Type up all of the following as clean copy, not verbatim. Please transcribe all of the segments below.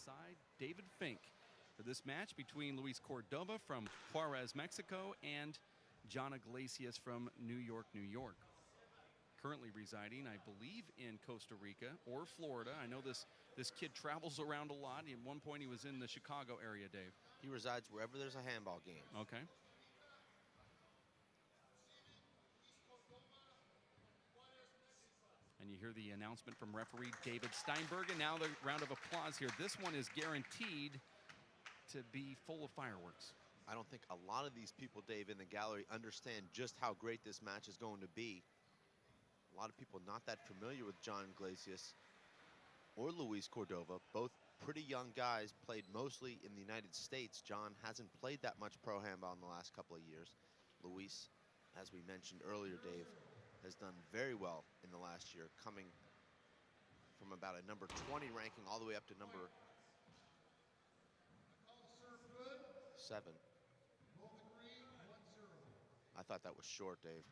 alongside David Fink for this match between Luis Cordova from Juarez, Mexico, and John Iglesias from New York, New York. Currently residing, I believe, in Costa Rica or Florida. I know this kid travels around a lot. At one point, he was in the Chicago area, Dave. He resides wherever there's a handball game. Okay. And you hear the announcement from referee David Steinberg, and now the round of applause here. This one is guaranteed to be full of fireworks. I don't think a lot of these people, Dave, in the gallery understand just how great this match is going to be. A lot of people not that familiar with John Iglesias or Luis Cordova, both pretty young guys, played mostly in the United States. John hasn't played that much pro handball in the last couple of years. Luis, as we mentioned earlier, Dave, has done very well in the last year, coming from about a number 20 ranking all the way up to number 7. I thought that was short, Dave.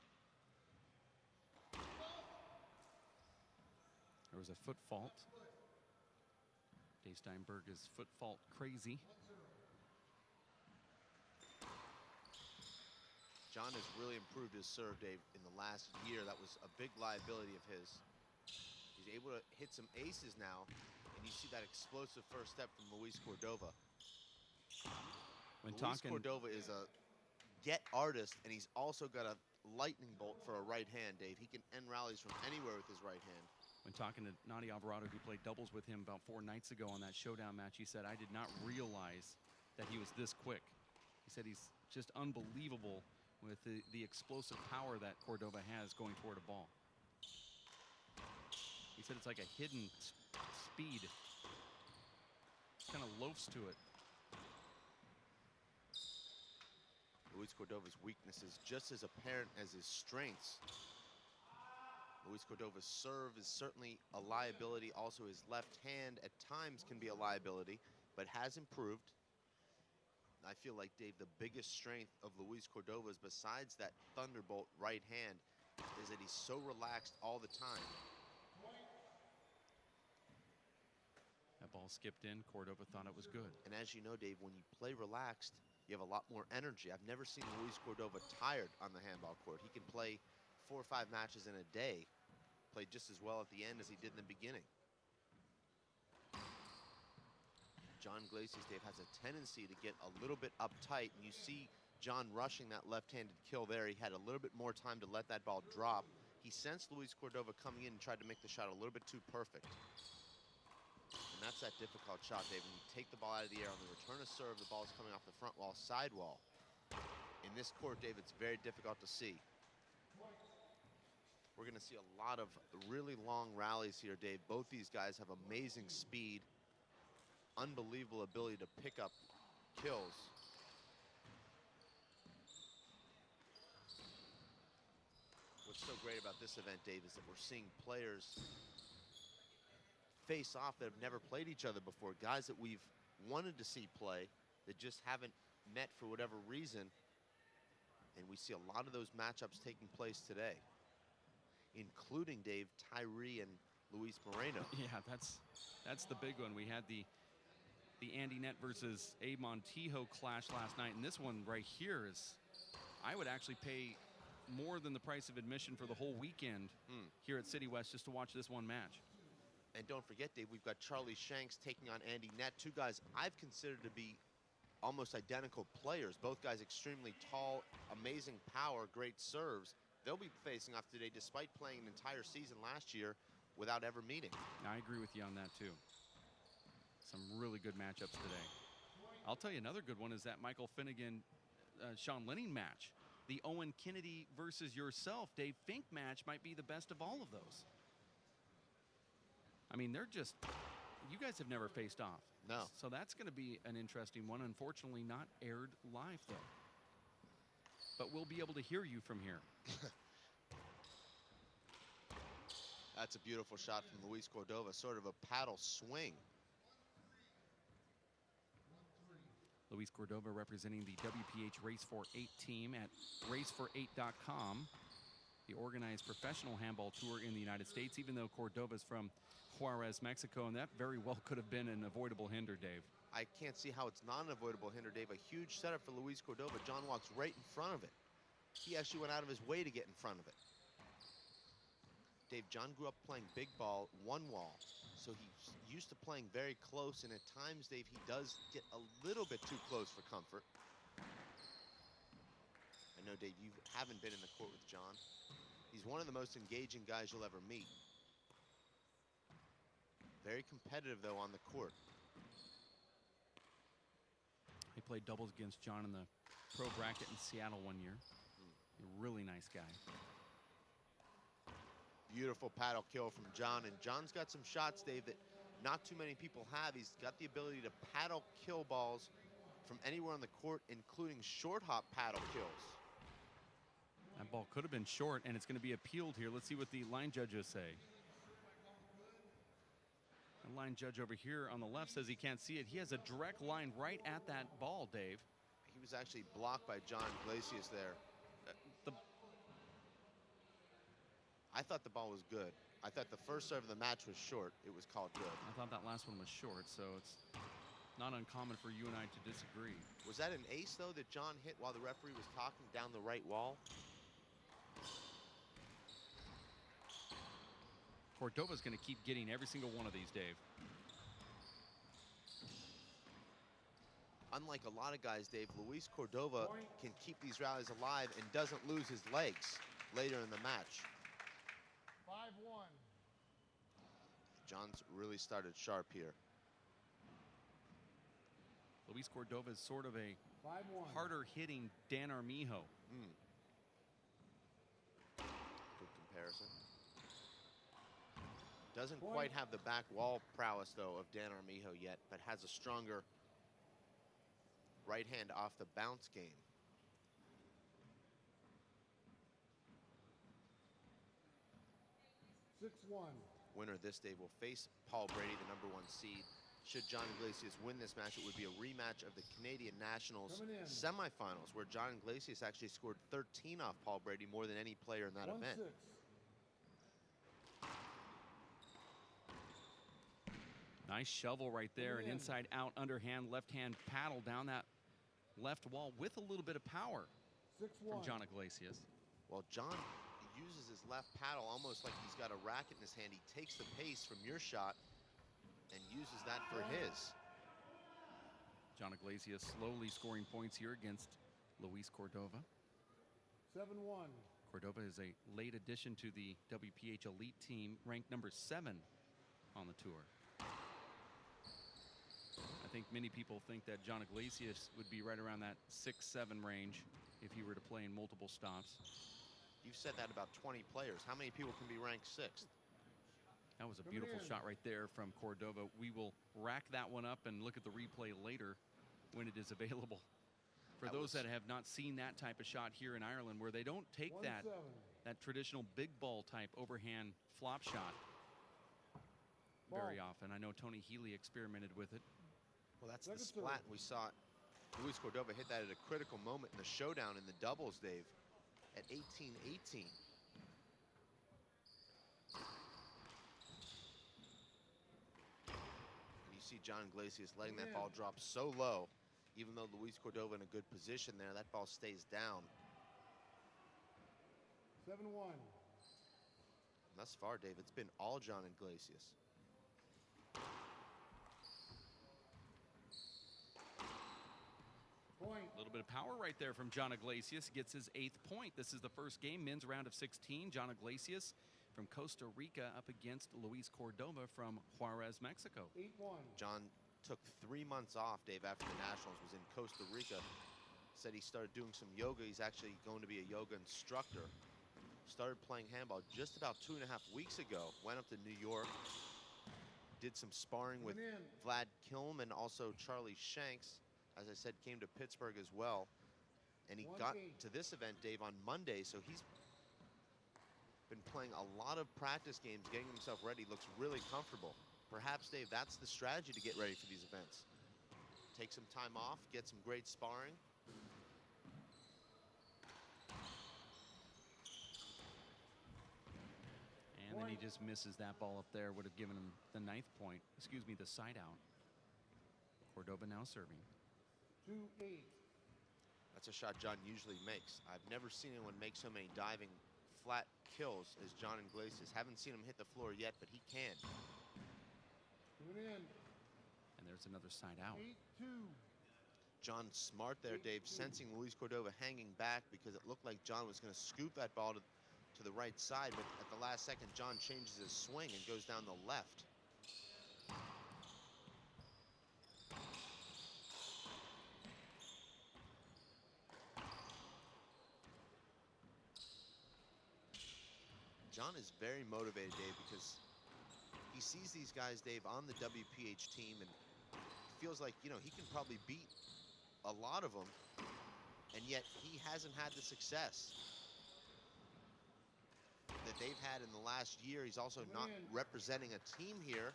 There was a foot fault. Dave Steinberg is foot fault crazy. John has really improved his serve, Dave, in the last year. That was a big liability of his. He's able to hit some aces now, and you see that explosive first step from Luis Cordova. Luis Cordova is a get artist, and he's also got a lightning bolt for a right hand, Dave. He can end rallies from anywhere with his right hand. When talking to Nadi Alvarado, who played doubles with him about 4 nights ago on that showdown match, he said, I did not realize that he was this quick. He said he's just unbelievable with the explosive power that Cordova has going toward a ball. He said it's like a hidden speed. Kind of loafs to it. Luis Cordova's weakness is just as apparent as his strengths. Luis Cordova's serve is certainly a liability. Also, his left hand at times can be a liability, but has improved. I feel like, Dave, the biggest strength of Luis Cordova's, besides that thunderbolt right hand, is that he's so relaxed all the time. That ball skipped in. Cordova thought it was good. And as you know, Dave, when you play relaxed, you have a lot more energy. I've never seen Luis Cordova tired on the handball court. He can play 4 or 5 matches in a day, played just as well at the end as he did in the beginning. John Iglesias, Dave, has a tendency to get a little bit uptight, and you see John rushing that left-handed kill there. He had a little bit more time to let that ball drop. He sensed Luis Cordova coming in and tried to make the shot a little bit too perfect. And that's that difficult shot, Dave. When you take the ball out of the air on the return of serve, the ball is coming off the front wall, sidewall. In this court, Dave, it's very difficult to see. We're going to see a lot of really long rallies here, Dave. Both these guys have amazing speed, unbelievable ability to pick up kills. What's so great about this event, Dave, is that we're seeing players face off that have never played each other before, guys that we've wanted to see play that just haven't met for whatever reason. And we see a lot of those matchups taking place today, including, Dave, Tyree and Luis Moreno. Yeah, that's the big one. We had the Andy Net versus Abe Montijo clash last night, and this one right here is, I would actually pay more than the price of admission for the whole weekend here at City West just to watch this one match. And don't forget, Dave, we've got Charlie Shanks taking on Andy Net, 2 guys I've considered to be almost identical players. Both guys extremely tall, amazing power, great serves. They'll be facing off today despite playing an entire season last year without ever meeting. I agree with you on that, too. Some really good matchups today. I'll tell you another good one is that Michael Finnegan, Sean Lenning match. The Owen Kennedy versus yourself, Dave Fink match might be the best of all of those. I mean, they're just, you guys have never faced off. No. So that's going to be an interesting one. Unfortunately, not aired live, though. But we'll be able to hear you from here. That's a beautiful shot from Luis Cordova, sort of a paddle swing. Luis Cordova representing the WPH Race for 8 team at racefor8.com. The organized professional handball tour in the United States. Even though Cordova's from Juarez, Mexico, and that very well could have been an avoidable hinder, Dave. I can't see how it's not an avoidable hinder, Dave. A huge setup for Luis Cordova. John walks right in front of it. He actually went out of his way to get in front of it. Dave, John grew up playing big ball, one wall, so he's used to playing very close, and at times, Dave, he does get a little bit too close for comfort. I know, Dave, you haven't been in the court with John. He's one of the most engaging guys you'll ever meet. Very competitive, though, on the court. He played doubles against John in the pro bracket in Seattle one year. A really nice guy. Beautiful paddle kill from John, and John's got some shots, Dave, that not too many people have. He's got the ability to paddle kill balls from anywhere on the court, including short hop paddle kills. That ball could have been short, and it's going to be appealed here. Let's see what the line judges say. The line judge over here on the left says he can't see it. He has a direct line right at that ball, Dave. He was actually blocked by John Glacius there. I thought the ball was good. I thought the first serve of the match was short. It was called good. I thought that last one was short, so it's not uncommon for you and I to disagree. Was that an ace, though, that John hit while the referee was talking down the right wall? Cordova's going to keep getting every single one of these, Dave. Unlike a lot of guys, Dave, Luis Cordova can keep these rallies alive and doesn't lose his legs later in the match. 5-1. John's really started sharp here. Luis Cordova is sort of a 5-1. harder hitting Dan Armijo. Good comparison. Doesn't quite have the back wall prowess, though, of Dan Armijo yet, but has a stronger right hand off the bounce game. Winner this day will face Paul Brady, the #1 seed. Should John Glacius win this match, it would be a rematch of the Canadian Nationals semifinals, where John Glacius actually scored 13 off Paul Brady, more than any player in that event. Nice shovel right there, an inside-out underhand, left-hand paddle down that left wall with a little bit of power from John Glacius. Well, John uses his left paddle almost like he's got a racket in his hand. He takes the pace from your shot and uses that for his. John Glacius slowly scoring points here against Luis Cordova. 7-1. Cordova is a late addition to the WPH Elite team, ranked #7 on the tour. I think many people think that John Glacius would be right around that 6-7 range if he were to play in multiple stops. You've said that about 20 players. How many people can be ranked 6th? That was a beautiful shot right there from Cordova. We will rack that one up and look at the replay later when it is available. For those that have not seen that type of shot here in Ireland, where they don't take that traditional big ball type overhand flop shot very often. I know Tony Healy experimented with it. Well, that's the splat. We saw Luis Cordova hit that at a critical moment in the showdown in the doubles, Dave, at 18-18. And you see John Glacius letting that ball drop so low. Even though Luis Cordova in a good position there, that ball stays down. 7-1. Thus far, Dave, it's been all John and Glacius. A little bit of power right there from John Glacius. Gets his 8th point. This is the first game, men's round of 16. John Glacius from Costa Rica up against Luis Cordova from Juarez, Mexico. 8-1. John took 3 months off, Dave, after the Nationals, was in Costa Rica. Said he started doing some yoga. He's actually going to be a yoga instructor. Started playing handball just about 2.5 weeks ago. Went up to New York. Did some sparring with Vlad Kilm and also Charlie Shanks. As I said, came to Pittsburgh as well. And he got to this event, Dave, on Monday. So he's been playing a lot of practice games, getting himself ready. Looks really comfortable. Perhaps, Dave, that's the strategy to get ready for these events. Take some time off, get some great sparring. And then he just misses that ball up there. Would have given him the 9th point. Excuse me, the side out. Cordova now serving. 2-8. That's a shot John usually makes. I've never seen anyone make so many diving flat kills as John Iglesias. Haven't seen him hit the floor yet, but he can. Coming in. And there's another side out. 8-2. John smart there, Dave, sensing Luis Cordova hanging back because it looked like John was going to scoop that ball to the right side, but at the last second, John changes his swing and goes down the left. John is very motivated, Dave, because he sees these guys, Dave, on the WPH team and feels like, you know, he can probably beat a lot of them, and yet he hasn't had the success that they've had in the last year. He's also not representing a team here.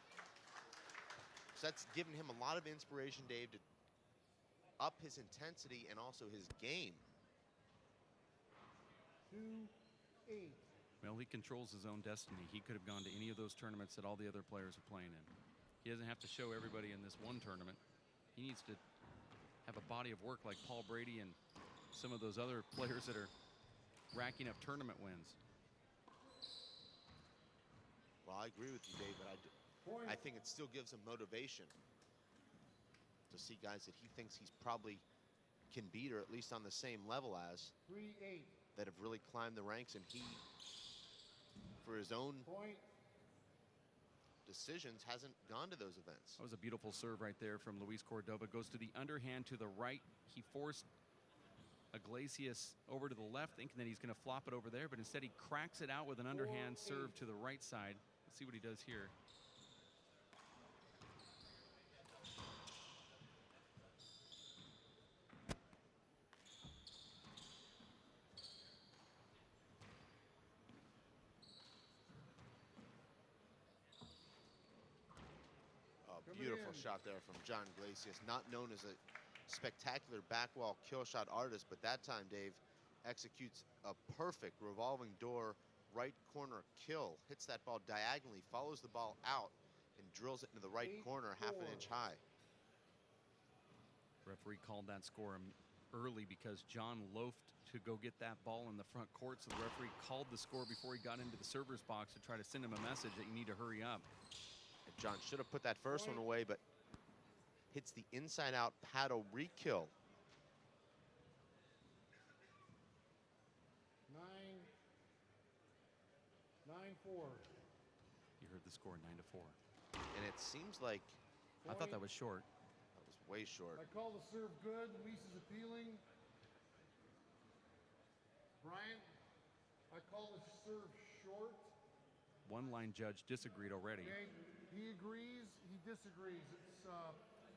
So that's given him a lot of inspiration, Dave, to up his intensity and also his game. 2-8. Well, he controls his own destiny. He could have gone to any of those tournaments that all the other players are playing in. He doesn't have to show everybody in this one tournament. He needs to have a body of work like Paul Brady and some of those other players that are racking up tournament wins. Well, I agree with you, Dave, but I think it still gives him motivation to see guys that he thinks he's probably can beat, or at least on the same level as, 3-8. that have really climbed the ranks, and he, for his own decisions, hasn't gone to those events. That was a beautiful serve right there from Luis Cordova. Goes to the underhand to the right. He forced Iglesias over to the left, thinking that he's going to flop it over there, but instead he cracks it out with an underhand serve to the right side. Let's see what he does here. Beautiful shot there from John Iglesias, not known as a spectacular backwall kill shot artist, but that time, Dave, executes a perfect revolving door right corner kill, hits that ball diagonally, follows the ball out, and drills it into the right corner, half an inch high. Referee called that score early because John loafed to go get that ball in the front court, so the referee called the score before he got into the server's box to try to send him a message that you need to hurry up. And John should have put that first one away, but hits the inside-out paddle re-kill. 9-4. You heard the score, 9-4. And it seems like I thought that was short. That was way short. I call the serve good. Luis is appealing. Brian, I call the serve short. One line judge disagreed already. Okay. He agrees. He disagrees. It's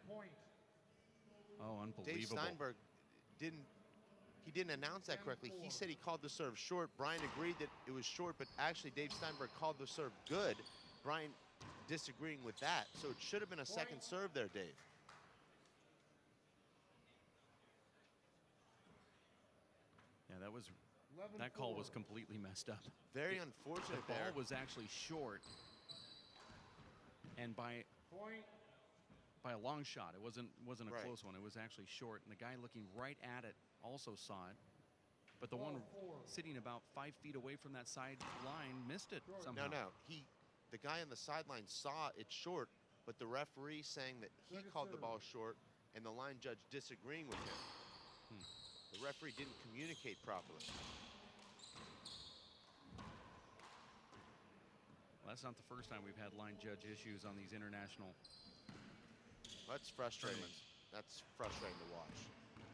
point. Oh, unbelievable. Dave Steinberg didn't announce that correctly. He said he called the serve short. Brian agreed that it was short, but actually Dave Steinberg called the serve good. Brian disagreeing with that. So it should have been a second serve there, Dave. Yeah, that call was completely messed up. Very unfortunate there. The ball was actually short, and by a long shot. It wasn't a close one. It was actually short, and the guy looking right at it also saw it. But the one sitting about 5 feet away from that sideline missed it somehow. No. The guy on the sideline saw it short, but the referee saying that he called the ball short, and the line judge disagreeing with him. The referee didn't communicate properly. Well, that's not the first time we've had line judge issues on these international. That's frustrating. That's frustrating to watch.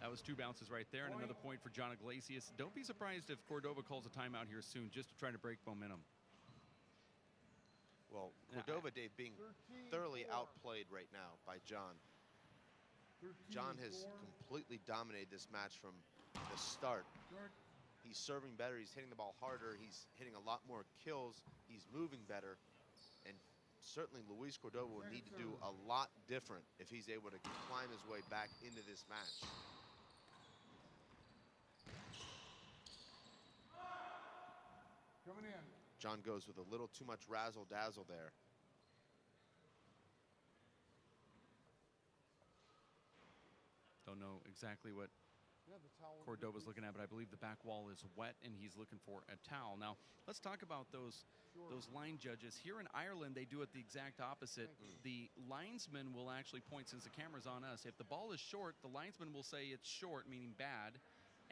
That was 2 bounces right there, and another point for John Iglesias. Don't be surprised if Cordova calls a timeout here soon just to try to break momentum. Well, Cordova, Dave, being thoroughly outplayed right now by John. John has completely dominated this match from the start. He's serving better. He's hitting the ball harder. He's hitting a lot more kills. He's moving better. And certainly Luis Cordova will need to do a lot different if he's able to climb his way back into this match. Coming in. John goes with a little too much razzle-dazzle there. Don't know exactly what Yeah, the towel would be Cordova's good. looking at, but I believe the back wall is wet and he's looking for a towel. Now, let's talk about those line judges. Here in Ireland, they do it the exact opposite. The linesman will actually point, since the camera's on us, if the ball is short, the linesman will say it's short, meaning bad,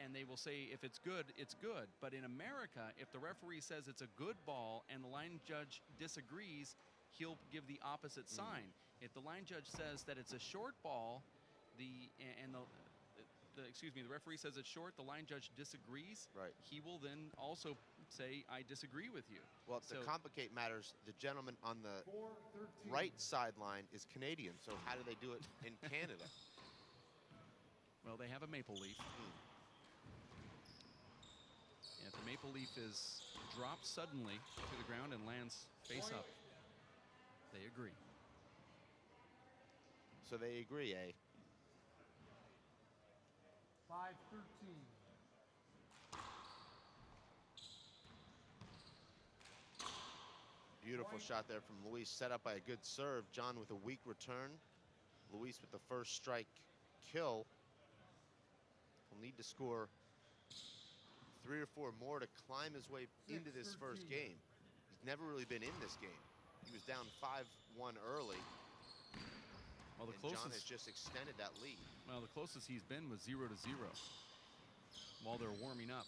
and they will say if it's good, it's good. But in America, if the referee says it's a good ball and the line judge disagrees, he'll give the opposite sign. If the line judge says that it's a short ball, the referee says it's short, the line judge disagrees, Right. he will then also say, I disagree with you. Well, to So- complicate matters, the gentleman on the 4-13. right sideline is Canadian, so how do they do it in Canada? Well, they have a maple leaf. And if the maple leaf is dropped suddenly to the ground and lands face up, they agree. So they agree, eh? 5-13. Beautiful shot there from Luis, set up by a good serve. John with a weak return. Luis with the first strike kill. Will need to score 3 or 4 more to climb his way into this first 6-13. game. He's never really been in this game. He was down 5-1 early, Well, the and John has closest, just extended that lead. well, the closest he's been was 0-0 while they're warming up.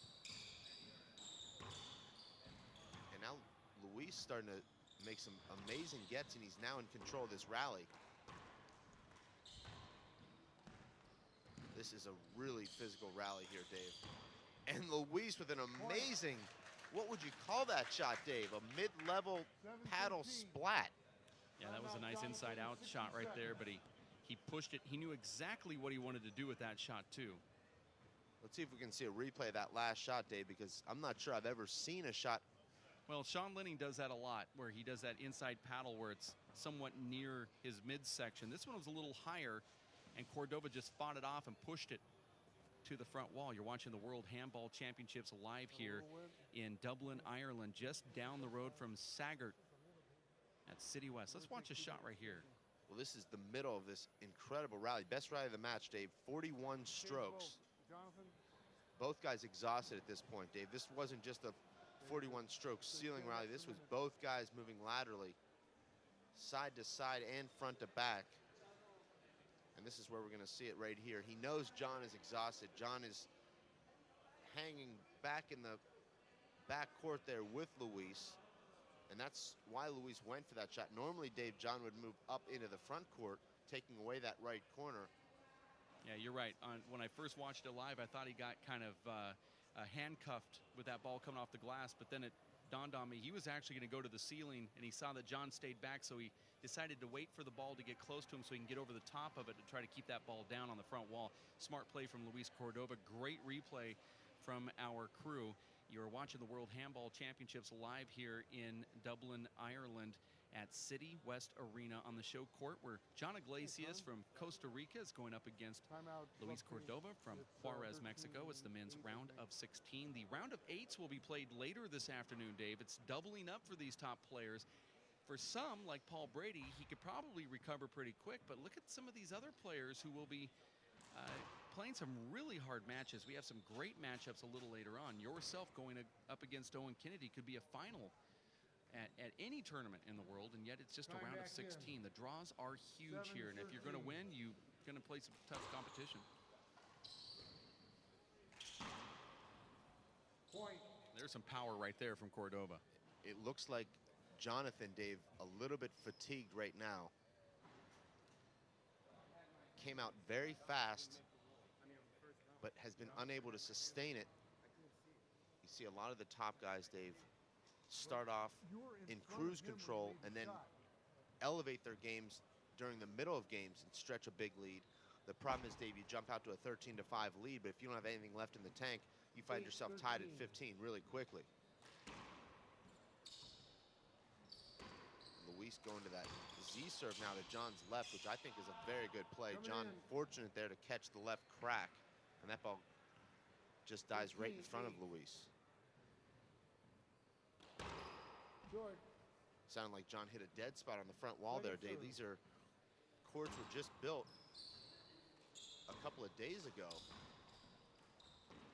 And now Luis starting to make some amazing gets, and he's now in control of this rally. This is a really physical rally here, Dave. And Luis with an amazing, what would you call that shot, Dave? A mid-level paddle 7-13. splat. Yeah, that was a nice inside-out shot right there, but he pushed it. He knew exactly what he wanted to do with that shot, too. Let's see if we can see a replay of that last shot, Dave, because I'm not sure I've ever seen a shot. Well, Sean Lenning does that a lot, where he does that inside paddle where it's somewhat near his midsection. This one was a little higher, and Cordova just fought it off and pushed it to the front wall. You're watching the World Handball Championships live here in Dublin, Ireland, just down the road from Saggart at City West. Let's watch a shot right here. Well, this is the middle of this incredible rally. Best rally of the match, Dave. 41 strokes. Jonathan, Both guys exhausted at this point, Dave. This wasn't just a 41-stroke ceiling rally. This was both guys moving laterally, side to side and front to back. And this is where we're going to see it right here. He knows John is exhausted. John is hanging back in the back court there with Luis. And that's why Luis went for that shot. Normally, Dave, John would move up into the front court, taking away that right corner. Yeah, you're right. When I first watched it live, I thought he got kind of handcuffed with that ball coming off the glass, but then it dawned on me he was actually going to go to the ceiling, and he saw that John stayed back, so he decided to wait for the ball to get close to him so he can get over the top of it to try to keep that ball down on the front wall. Smart play from Luis Cordova. Great replay from our crew. You're watching the World Handball Championships live here in Dublin, Ireland at City West Arena on the show court, where John Iglesias from Costa Rica is going up against timeout. Luis Cordova from Juarez, Mexico. It's the men's round of 16. The round of 8s will be played later this afternoon, Dave. It's doubling up for these top players. For some, like Paul Brady, he could probably recover pretty quick, but look at some of these other players who will be playing some really hard matches. We have some great matchups a little later on. Yourself going up against Owen Kennedy could be a final at any tournament in the world, and yet it's just a round of 16. The draws are huge here, and if you're going to win, you're going to play some tough competition. Point. There's some power right there from Cordova. It looks like Jonathan, Dave, a little bit fatigued right now. Came out very fast, but has been unable to sustain it. You see a lot of the top guys, Dave, start off in cruise control and then elevate their games during the middle of games and stretch a big lead. The problem is, Dave, you jump out to a 13-5 lead, but if you don't have anything left in the tank, you find yourself tied at 15 really quickly. Luis going to that Z serve now to John's left, which I think is a very good play. John fortunate there to catch the left crack, and that ball just dies right in front of Luis. Short. Sounded like John hit a dead spot on the front wall there, Dave. These are courts were just built a couple of days ago.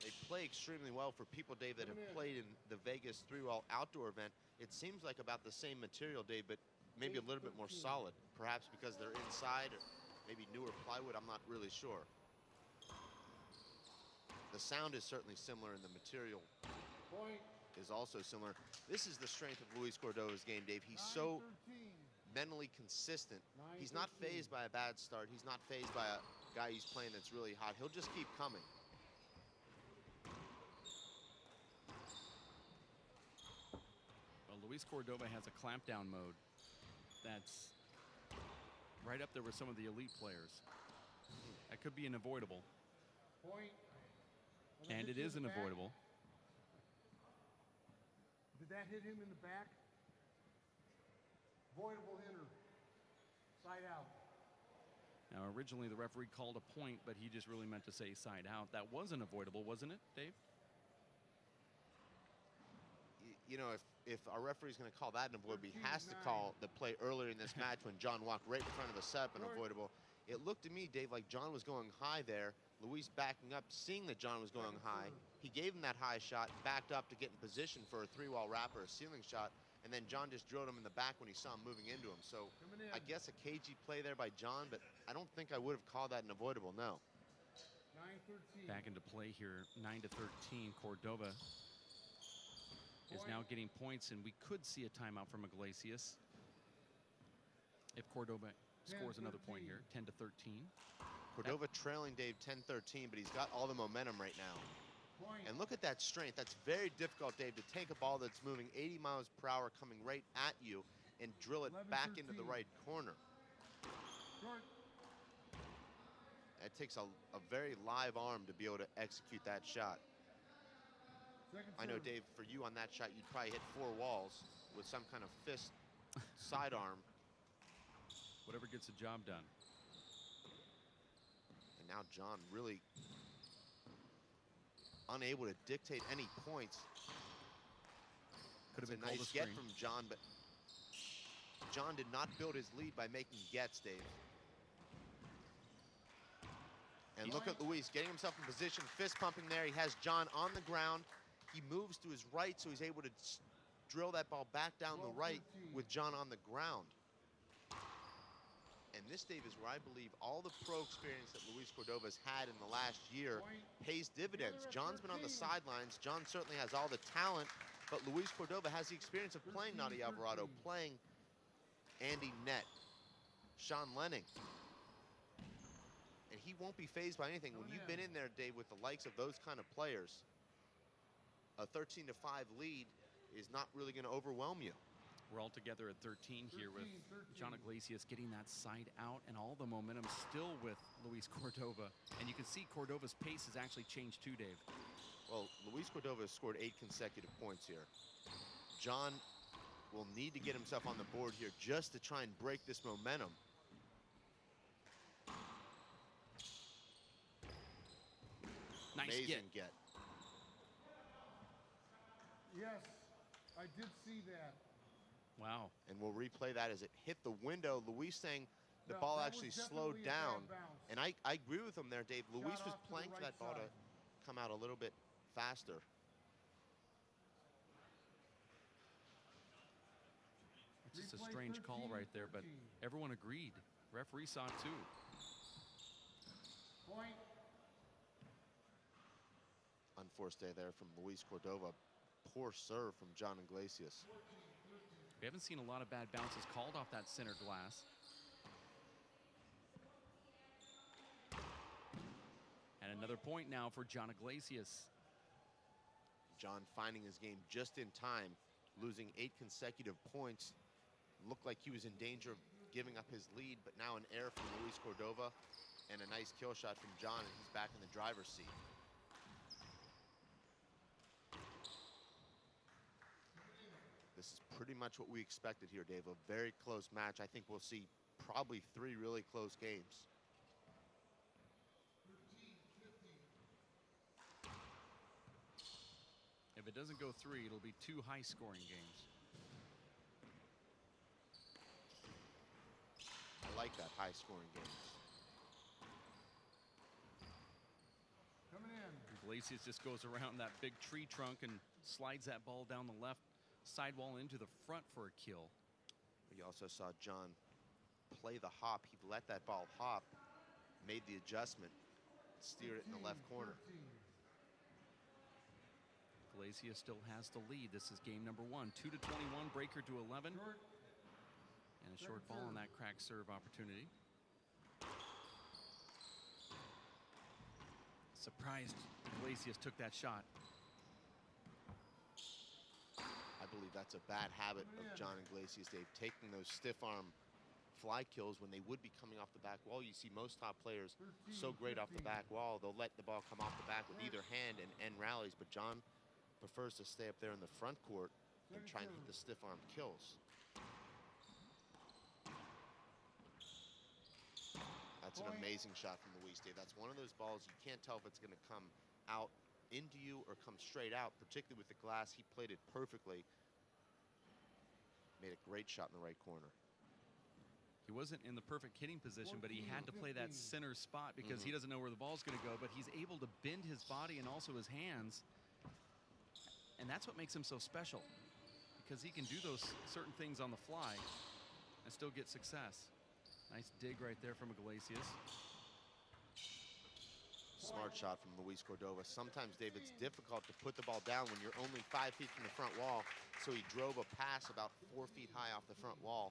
They play extremely well for people, Dave, that have played in the Vegas 3-wall outdoor event. It seems like about the same material, Dave, but maybe a little bit more solid. Perhaps because they're inside, or maybe newer plywood, I'm not really sure. The sound is certainly similar, and the material is also similar. This is the strength of Luis Cordova's game, Dave. He's so mentally consistent. He's not fazed by a bad start. He's not fazed by a guy he's playing that's really hot. He'll just keep coming. Well, Luis Cordova has a clampdown mode that's right up there with some of the elite players. That could be an avoidable. And it is an avoidable. Did that hit him in the back? Avoidable hitter. Side out. Now, originally the referee called a point, but he just really meant to say side out. That was an avoidable, wasn't it, Dave? You know, if our referee's going to call that an avoidable, he has to call the play earlier in this match when John walked right in front of the setup an avoidable. It looked to me, Dave, like John was going high there. Luis backing up, seeing that John was going high. He gave him that high shot, backed up to get in position for a 3-wall wrap or a ceiling shot, and then John just drilled him in the back when he saw him moving into him. So I guess a cagey play there by John, but I don't think I would have called that an avoidable, no. 9-13. Back into play here, 9-13. Cordova is now getting points, and we could see a timeout from Iglesias if Cordova scores another point here, 10-13. Cordova trailing Dave 10-13, but he's got all the momentum right now. And look at that strength. That's very difficult, Dave, to take a ball that's moving 80 miles per hour coming right at you and drill it back into the right corner. It takes a very live arm to be able to execute that shot. I know, Dave, for you on that shot, you'd probably hit 4 walls with some kind of fist sidearm. Whatever gets the job done. And now John really unable to dictate any points. Could have been a nice get from John, but John did not build his lead by making gets, Dave. And look at Luis getting himself in position, fist pumping there. He has John on the ground. He moves to his right, so he's able to drill that ball back down the right with John on the ground. And this, Dave, is where I believe all the pro experience that Luis Cordova's had in the last year pays dividends. John's been on the sidelines. John certainly has all the talent, but Luis Cordova has the experience of playing Naughty Alvarado, playing Andy Nett, Sean Lenning. And he won't be fazed by anything. When you've been in there, Dave, with the likes of those kind of players, a 13-5 lead is not really going to overwhelm you. We're all together at 13 here with John Iglesias getting that side out, and all the momentum still with Luis Cordova. And you can see Cordova's pace has actually changed too, Dave. Well, Luis Cordova has scored 8 consecutive points here. John will need to get himself on the board here just to try and break this momentum. Nice Amazing get. Yes, I did see that. Wow. And we'll replay that as it hit the window. Luis saying the ball actually slowed down. And I agree with him there, Dave. Luis was playing for that ball to come out a little bit faster. It's just a strange call right there, but everyone agreed. Referee saw it too. Point. Unforced day there from Luis Cordova. Poor serve from John Iglesias. We haven't seen a lot of bad bounces called off that center glass. And another point now for John Iglesias. John finding his game just in time, losing 8 consecutive points. Looked like he was in danger of giving up his lead, but now an error from Luis Cordova and a nice kill shot from John, and he's back in the driver's seat. This is pretty much what we expected here, Dave. A very close match. I think we'll see probably 3 really close games. If it doesn't go 3, it'll be 2 high-scoring games. like that, high-scoring games. Coming in. Iglesias just goes around that big tree trunk and slides that ball down the left sidewall into the front for a kill. You also saw John play the hop. He let that ball hop, made the adjustment, steered it in the left corner. 13. Iglesias still has the lead. This is game number 1. 2-21, breaker to 11. Short. And a short ball on that crack serve opportunity. Surprised Iglesias took that shot. I believe that's a bad habit of John Iglesias, Dave, taking those stiff arm fly kills when they would be coming off the back wall. You see most top players so great off the back wall, they'll let the ball come off the back with either hand and end rallies, but John prefers to stay up there in the front court and try and hit the stiff arm kills. That's an amazing shot from Luis, Dave. That's one of those balls you can't tell if it's going to come out into you or come straight out, particularly with the glass. He played it perfectly. Made a great shot in the right corner. He wasn't in the perfect hitting position, but he had to play that center spot because he doesn't know where the ball's going to go, but he's able to bend his body and also his hands. And that's what makes him so special, because he can do those certain things on the fly and still get success. Nice dig right there from Iglesias. Smart shot from Luis Cordova. Sometimes, Dave, it's difficult to put the ball down when you're only 5 feet from the front wall, so he drove a pass about 4 feet high off the front wall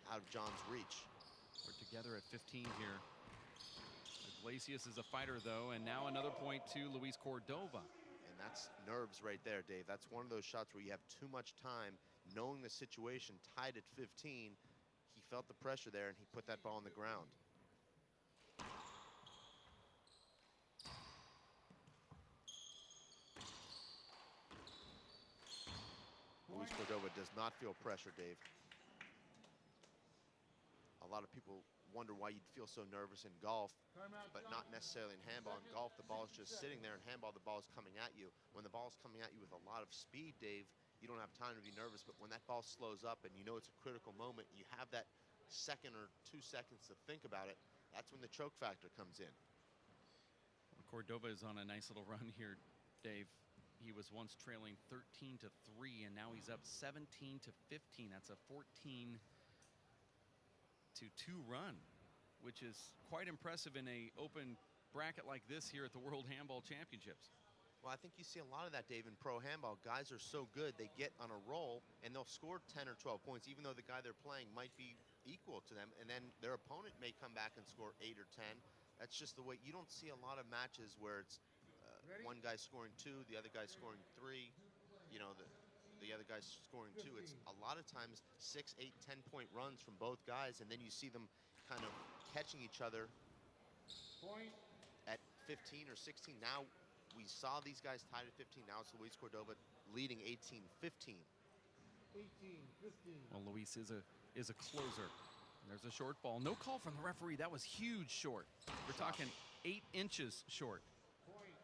out of John's reach. We're together at 15 here. Iglesias is a fighter, though, and now another point to Luis Cordova. And that's nerves right there, Dave. That's one of those shots where you have too much time, knowing the situation, tied at 15. He felt the pressure there, and he put that ball on the ground. Luis Cordova does not feel pressure, Dave. A lot of people wonder why you'd feel so nervous in golf, but not necessarily in handball. In golf, the ball is just sitting there. In handball, the ball is coming at you. When the ball is coming at you with a lot of speed, Dave, you don't have time to be nervous, but when that ball slows up and you know it's a critical moment, you have that second or 2 seconds to think about it, that's when the choke factor comes in. Well, Cordova is on a nice little run here, Dave. He was once trailing 13-3, and now he's up 17-15. That's a 14-2 run, which is quite impressive in a open bracket like this here at the World Handball Championships. Well, I think you see a lot of that, Dave, in pro handball. Guys are so good, they get on a roll, and they'll score 10 or 12 points, even though the guy they're playing might be equal to them, and then their opponent may come back and score 8 or 10. That's just the way. You don't see a lot of matches where it's one guy scoring 2, the other guy scoring 3, you know, the other guy's scoring 2. It's a lot of times 6, 8, 10-point runs from both guys, and then you see them kind of catching each other at 15 or 16. Now we saw these guys tied at 15. Now it's Luis Cordova leading 18-15. 18-15. Well, Luis is a closer. There's a short ball. No call from the referee. That was huge short. We're talking 8 inches short. Point.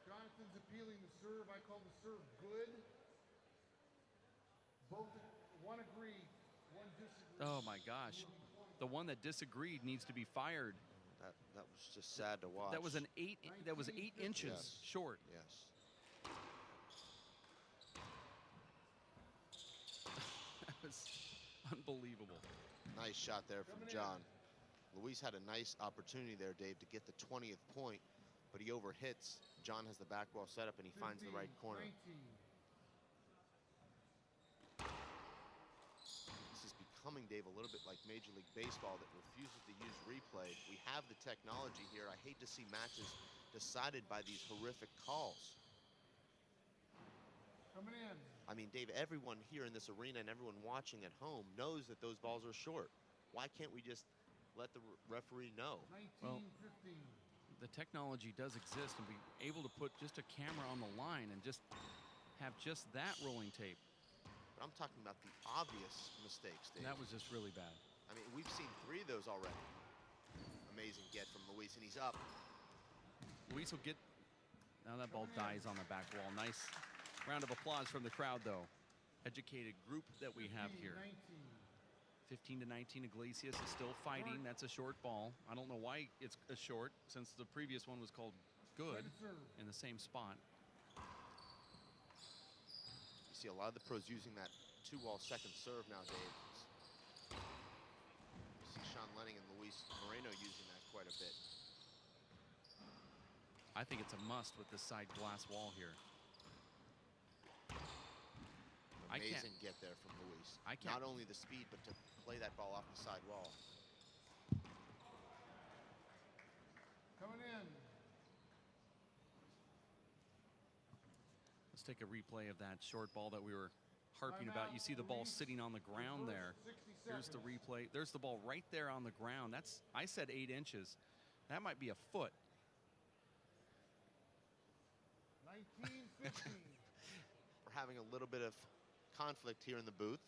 Jonathan's appealing the serve. I call the serve good. Both, one agreed, one disagreed. Oh my gosh. The one that disagreed needs to be fired. That was just sad to watch. That was 8 inches short. Yes. That was unbelievable. Nice shot there from John. Luis had a nice opportunity there, Dave, to get the 20th point, but he overhits. John has the back wall set up, and he finds the right corner. 19. This is becoming, Dave, a little bit like Major League Baseball that refuses to use replay. We have the technology here. I hate to see matches decided by these horrific calls. Coming in. I mean, Dave, everyone here in this arena and everyone watching at home knows that those balls are short. Why can't we just let the referee know? 19-15. The technology does exist, and be able to put just a camera on the line and just have just that rolling tape. But I'm talking about the obvious mistakes, Dave. And that was just really bad. I mean, we've seen 3 of those already. Amazing get from Luis, and he's up. Luis will get. Now that ball dies on the back wall. Nice round of applause from the crowd, though. Educated group that we have here. 19. 15-19, Iglesias is still fighting. That's a short ball. I don't know why it's a short, since the previous one was called good in the same spot. You see a lot of the pros using that 2-wall second serve now, Dave. You see Sean Lenning and Luis Moreno using that quite a bit. I think it's a must with this side glass wall here. Amazing get there from Luis. Not only the speed, but to play that ball off the side wall. Coming in. Let's take a replay of that short ball that we were harping about. You see the ball sitting on the ground there. Here's the replay. There's the ball right there on the ground. That's, I said 8 inches. That might be a foot. 19-15. We're having a little bit of conflict here in the booth.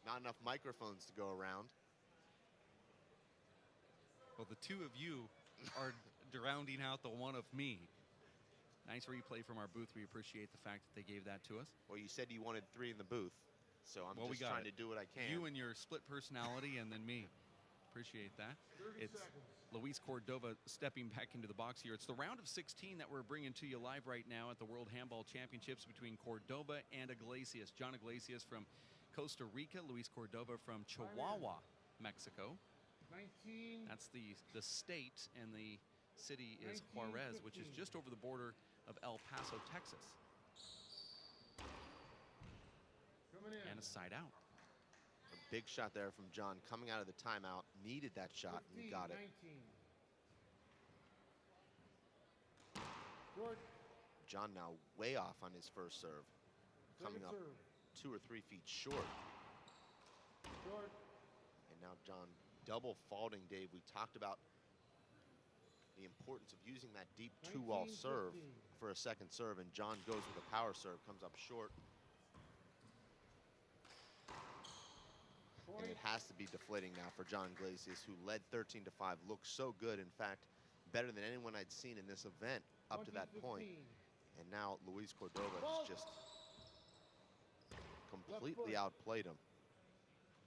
Not enough microphones to go around. Well, the two of you are drowning out the one of me. Nice replay from our booth. We appreciate the fact that they gave that to us. Well, you said you wanted 3 in the booth, so I'm just trying to do what I can. You and your split personality, and then me. Appreciate that. It's Luis Cordova stepping back into the box here. It's the round of 16 that we're bringing to you live right now at the World Handball Championships between Cordova and Iglesias. John Iglesias from Costa Rica, Luis Cordova from Chihuahua, Mexico. 19. That's the state, and the city is Juarez, which is just over the border of El Paso, Texas. Coming in. And a side out. A big shot there from John coming out of the timeout. Needed that shot, and he got it. 19. Short. John now way off on his first serve. Coming up 2 or 3 feet short. Short. And now John double faulting, Dave. We talked about the importance of using that deep 2-wall serve for a second serve, and John goes with a power serve, comes up short. And it has to be deflating now for John Iglesias, who led 13-5, looked so good. In fact, better than anyone I'd seen in this event up to that point. And now Luis Cordova has just completely outplayed him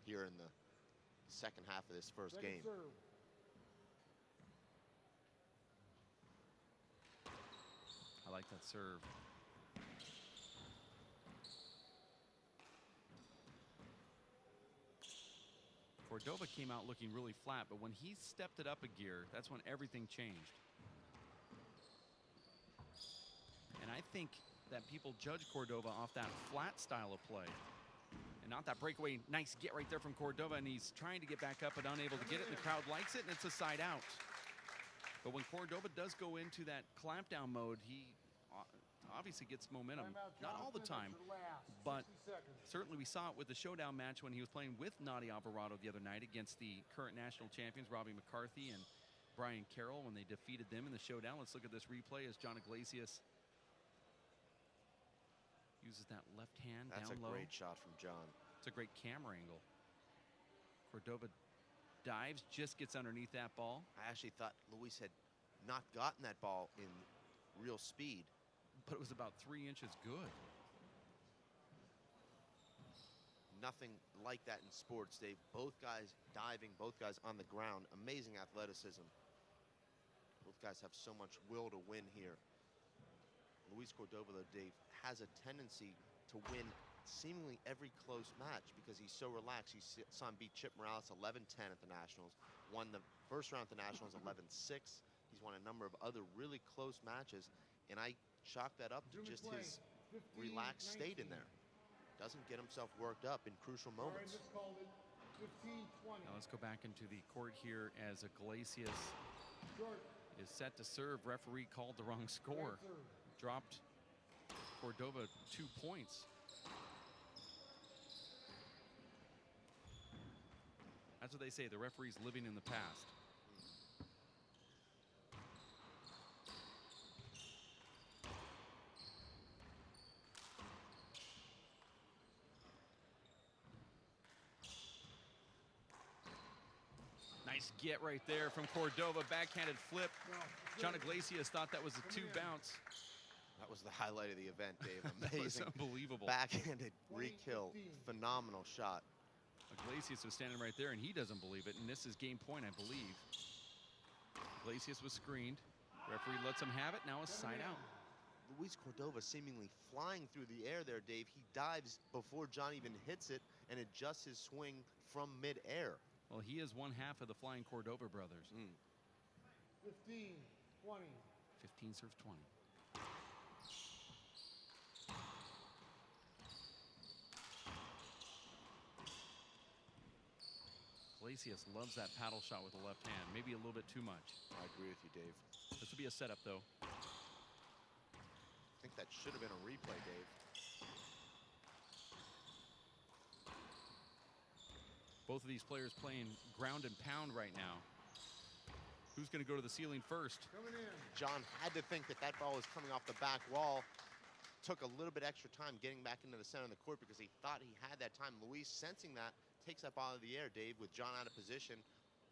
here in the second half of this first game. I like that serve. Cordova came out looking really flat, but when he stepped it up a gear, that's when everything changed. And I think that people judge Cordova off that flat style of play and not that breakaway nice get right there from Cordova, and he's trying to get back up but unable to get it, and the crowd likes it, and it's a side out. But when Cordova does go into that clampdown mode, he obviously gets momentum. Not all the time, but certainly we saw it with the showdown match when he was playing with Nadi Alvarado the other night against the current national champions, Robbie McCarthy and Brian Carroll, when they defeated them in the showdown. Let's look at this replay as John Iglesias uses that left hand down low. That's a great shot from John. It's a great camera angle. Cordova dives, just gets underneath that ball. I actually thought Luis had not gotten that ball in real speed. But it was about 3 inches good. Nothing like that in sports, Dave. Both guys diving, both guys on the ground. Amazing athleticism. Both guys have so much will to win here. Luis Cordova, though, Dave, has a tendency to win seemingly every close match because he's so relaxed. You saw him beat Chip Morales 11-10 at the Nationals. Won the first round at the Nationals 11-6. He's won a number of other really close matches. And I chalk that up to just his relaxed state in there. Doesn't get himself worked up in crucial moments. Now let's go back into the court here as Iglesias is set to serve. Referee called the wrong score. Dropped Cordova 2 points. That's what they say, the referee's living in the past. Nice get right there from Cordova, backhanded flip. John Iglesias thought that was a 2 bounce. That was the highlight of the event, Dave. That was Amazing. unbelievable. Backhanded re-kill. Phenomenal shot. Iglesias was standing right there, and he doesn't believe it. And this is game point, I believe. Iglesias was screened. Referee lets him have it. Now a side out. Luis Cordova seemingly flying through the air there, Dave. He dives before John even hits it and adjusts his swing from midair. Well, he is one half of the Flying Cordova brothers. 15, 20. 15 serves 20. Iglesias loves that paddle shot with the left hand. Maybe a little bit too much. I agree with you, Dave. This will be a setup, though. I think that should have been a replay, Dave. Both of these players playing ground and pound right now. Who's going to go to the ceiling first? Coming in. John had to think that that ball was coming off the back wall. Took a little bit extra time getting back into the center of the court because he thought he had that time. Luis, sensing that, takes that ball out of the air, Dave, with John out of position,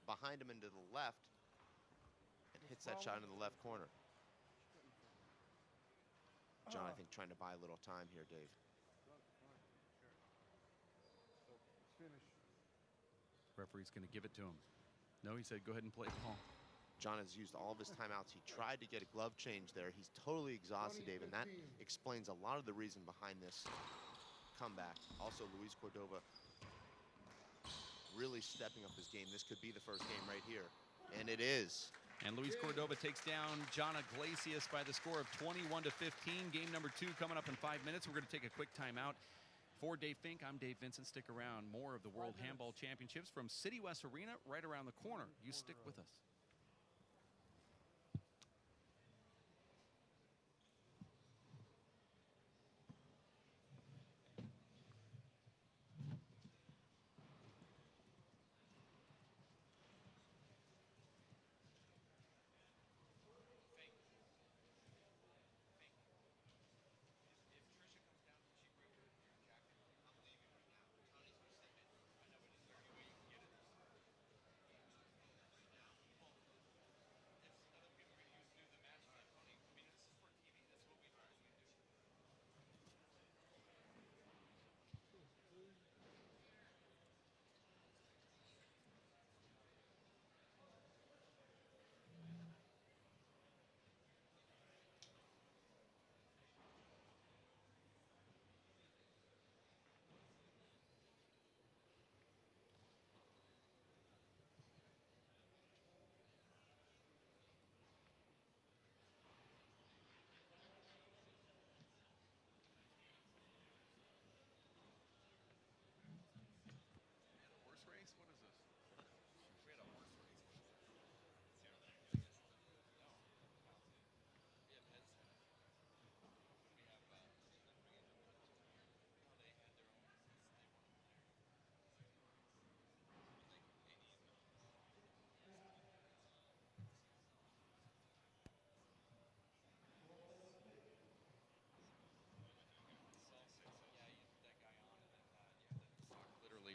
behind him into the left, and hits that shot into the left corner. John, I think, trying to buy a little time here, Dave. Finish. Referee's going to give it to him. No, he said, go ahead and play the ball. John has used all of his timeouts. He tried to get a glove change there. He's totally exhausted, Dave, and that explains a lot of the reason behind this comeback. Also, Luis Cordova really stepping up his game. This could be the first game right here, and it is. And Luis Cordova takes down John Iglesias by the score of 21-15. Game number 2 coming up in 5 minutes. We're going to take a quick timeout. For Dave Fink, I'm Dave Vincent. Stick around. More of the World Handball Championships from City West Arena right around the corner. You stick with us.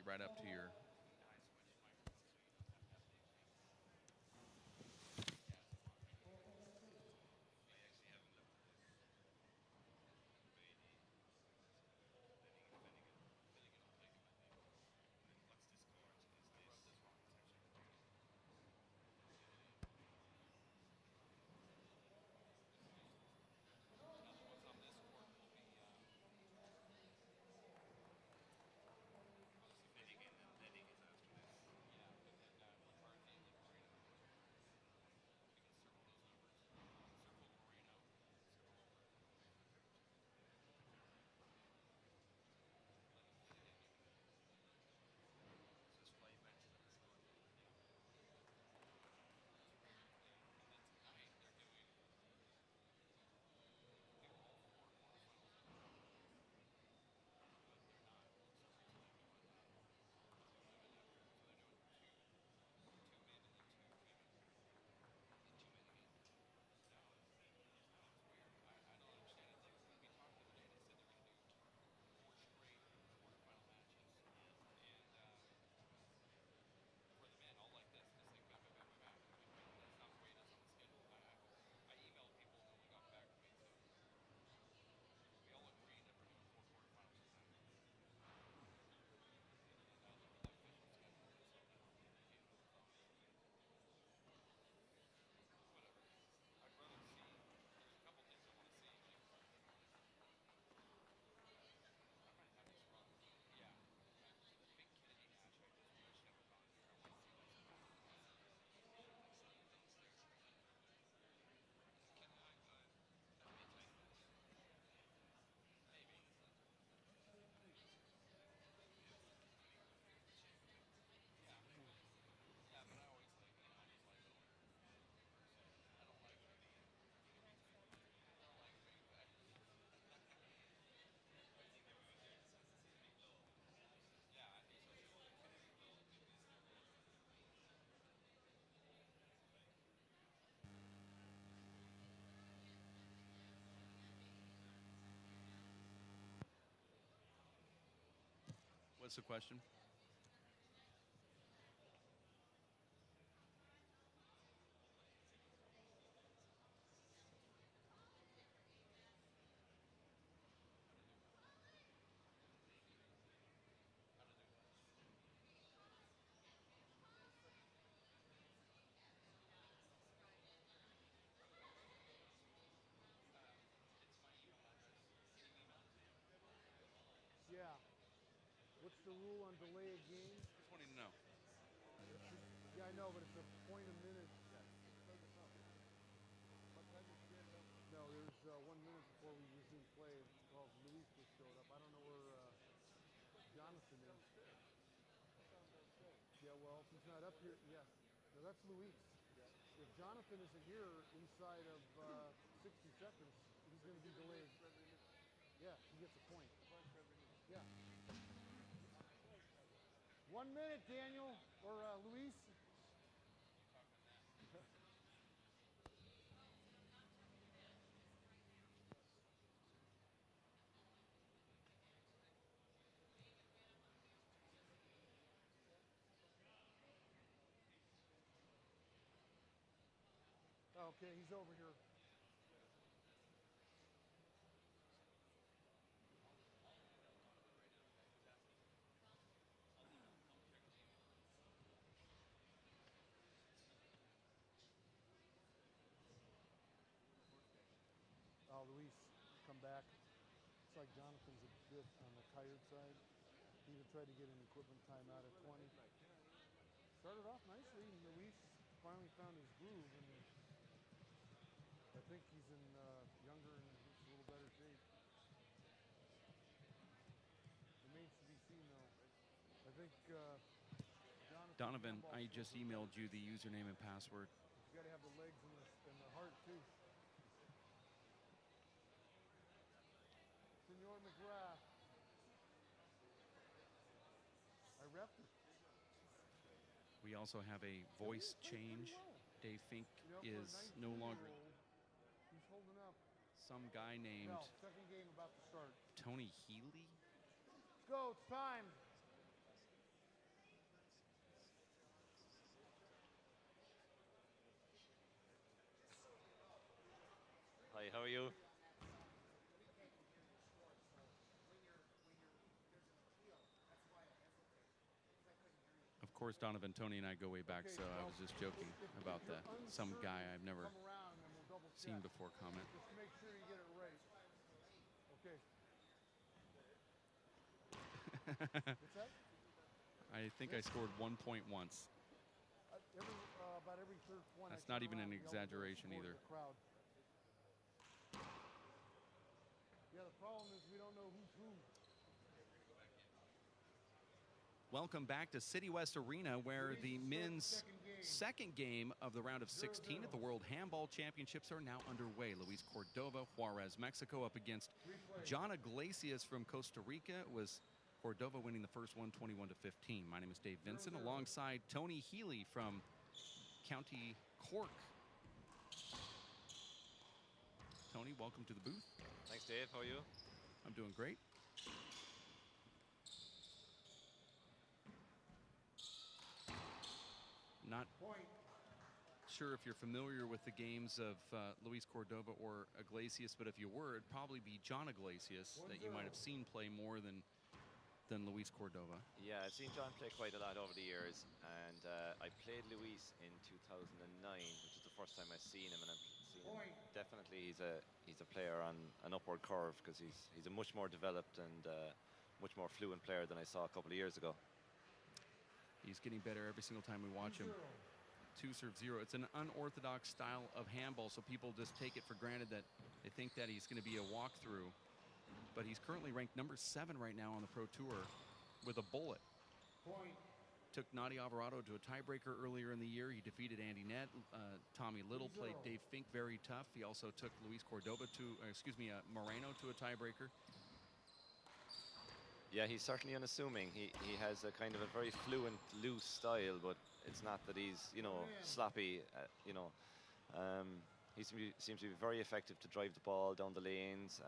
Right up to your was the question? Yeah. What's the rule on delay of game? Just wanting to know. Yeah, I know, but it's a point a minute. No, there's 1 minute before we resume play. Well, Luis just showed up. I don't know where Jonathan is. Yeah, well, if he's not up here, yes. No, that's Luis. If Jonathan isn't here inside of 60 seconds, he's going to be delayed. Yeah, he gets a point. Yeah. 1 minute, Daniel, or Luis. Okay, he's over here. Oh, Luis, come back. Looks like Jonathan's a bit on the tired side. He even tried to get an equipment timeout at 20. Started off nicely, and Luis finally found his groove, and I think he's in younger and looks a little better shape. Remains to be seen, though. I think Jonathan Donovan, Handball I skills just are emailed better. you the username and password. You got to have the legs and the heart, too. Senor McGrath. I repped it. We also have a voice change. Dave Fink You know, for a is no longer 19-year-old, he's holding up. some guy named No, second game about to start. Tony Healy. Let's go, it's time. Hi, how are you? Of course, Donovan, Tony, and I go way back, Okay, so I well, was just joking if about you're that. Some guy uncertain, I've never come around and we'll double seen check. before comment. Just to make sure you get it right. Okay. What's that? I think I scored 1 point once. About every third point. That's I not turn even around an and yell the exaggeration score to either. the crowd. Yeah, the problem is we don't know who's who. Welcome back to City West Arena, where the men's second game of the round of 16 at the World Handball Championships are now underway. Luis Cordova, Juarez, Mexico, up against John Iglesias from Costa Rica. It was Cordova winning the first one, 21-15. My name is Dave Vincent, alongside Tony Healy from County Cork. Tony, welcome to the booth. Thanks, Dave. How are you? I'm doing great. Not sure if you're familiar with the games of Luis Cordova or Iglesias, but if you were, it'd probably be John Iglesias that you might have seen play more than Luis Cordova. Yeah, I've seen John play quite a lot over the years, and I played Luis in 2009, which is the first time I've seen him, and I've seen him. Definitely, he's a player on an upward curve, because he's a much more developed and much more fluent player than I saw a couple of years ago. He's getting better every single time we watch him. 2-serve-0. It's an unorthodox style of handball, so people just take it for granted that they think that he's going to be a walkthrough. But he's currently ranked number 7 right now on the Pro Tour with a bullet. Took Nadi Alvarado to a tiebreaker earlier in the year. He defeated Andy Nett. Tommy Little played Dave Fink very tough. He also took Luis Cordova Moreno to a tiebreaker. Yeah, he's certainly unassuming. He has a kind of a very fluent, loose style, but it's not that he's, sloppy, He seems to be very effective to drive the ball down the lanes.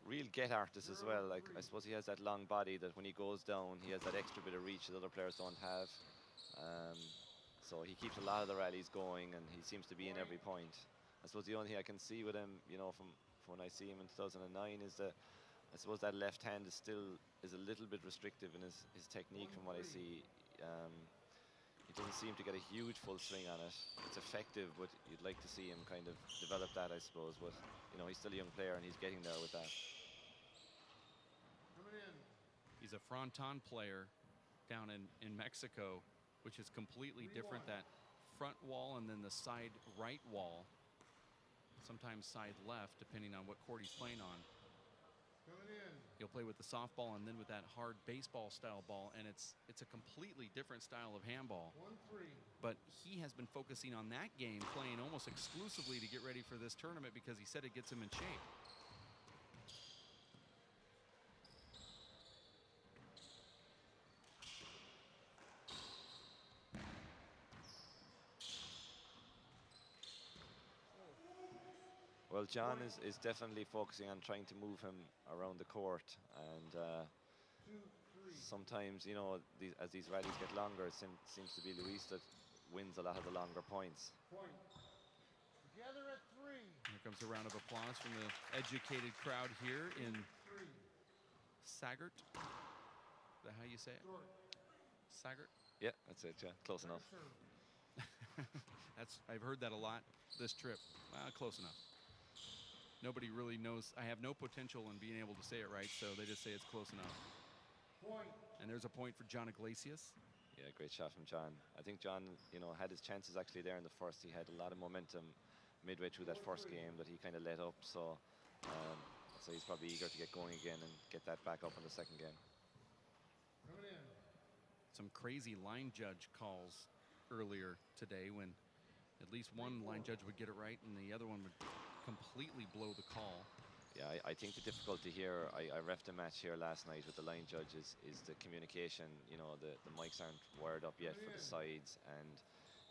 real get artist as well. Like, I suppose he has that long body that when he goes down, he has that extra bit of reach that other players don't have. So he keeps a lot of the rallies going, and he seems to be in every point. I suppose the only thing I can see with him, you know, from when I see him in 2009 is that I suppose that left hand is still a little bit restrictive in his technique from what I see. He doesn't seem to get a huge full swing on it. It's effective, but you'd like to see him kind of develop that, I suppose. But, you know, he's still a young player, and he's getting there with that. He's a fronton player down in Mexico, which is completely different. That front wall and then the side right wall, sometimes side left, depending on what court he's playing on. He'll play with the softball and then with that hard baseball style ball, and it's a completely different style of handball. But he has been focusing on that game, playing almost exclusively to get ready for this tournament because he said it gets him in shape. Well, John is definitely focusing on trying to move him around the court, and sometimes, you know, as these rallies get longer, it seems to be Luis that wins a lot of the longer points. Together at 3. Here comes a round of applause from the educated crowd here in Sagart. Is that how you say it? Sagart? Yeah, that's it, yeah, close enough. I've heard that a lot this trip. Close enough. Nobody really knows. I have no potential in being able to say it right, so they just say it's close enough. And there's a point for John Iglesias. Yeah, great shot from John. I think John, you know, had his chances actually there in the first. He had a lot of momentum midway through that first game that he kind of let up. So he's probably eager to get going again and get that back up in the second game. Some crazy line judge calls earlier today when at least one line judge would get it right and the other one would completely blow the call. Yeah, I think the difficulty here, I reffed a match here last night with the line judges, is the communication. You know, the mics aren't wired up yet for the sides, and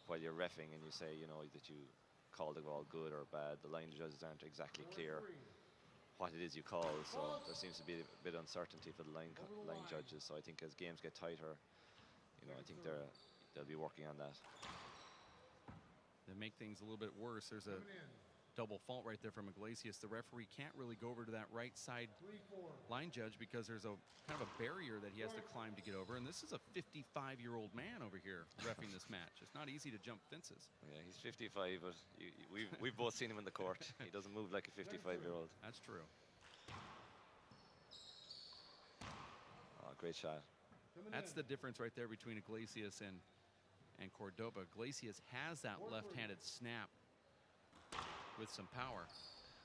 while you're reffing and you say, you know, that you call the ball good or bad, the line judges aren't exactly clear what it is you call, so there seems to be a bit of uncertainty for the line judges. So I think as games get tighter, you know, I think they'll be working on that. To make things a little bit worse, there's a double fault right there from Iglesias. The referee can't really go over to that right side line judge because there's a kind of a barrier that he has to climb to get over. And this is a 55-year-old man over here reffing this match. It's not easy to jump fences. Yeah, he's 55, but we've both seen him in the court. He doesn't move like a 55-year-old. That's true. Oh, great shot. That's the difference right there between Iglesias and Cordoba. Iglesias has that left-handed snap with some power.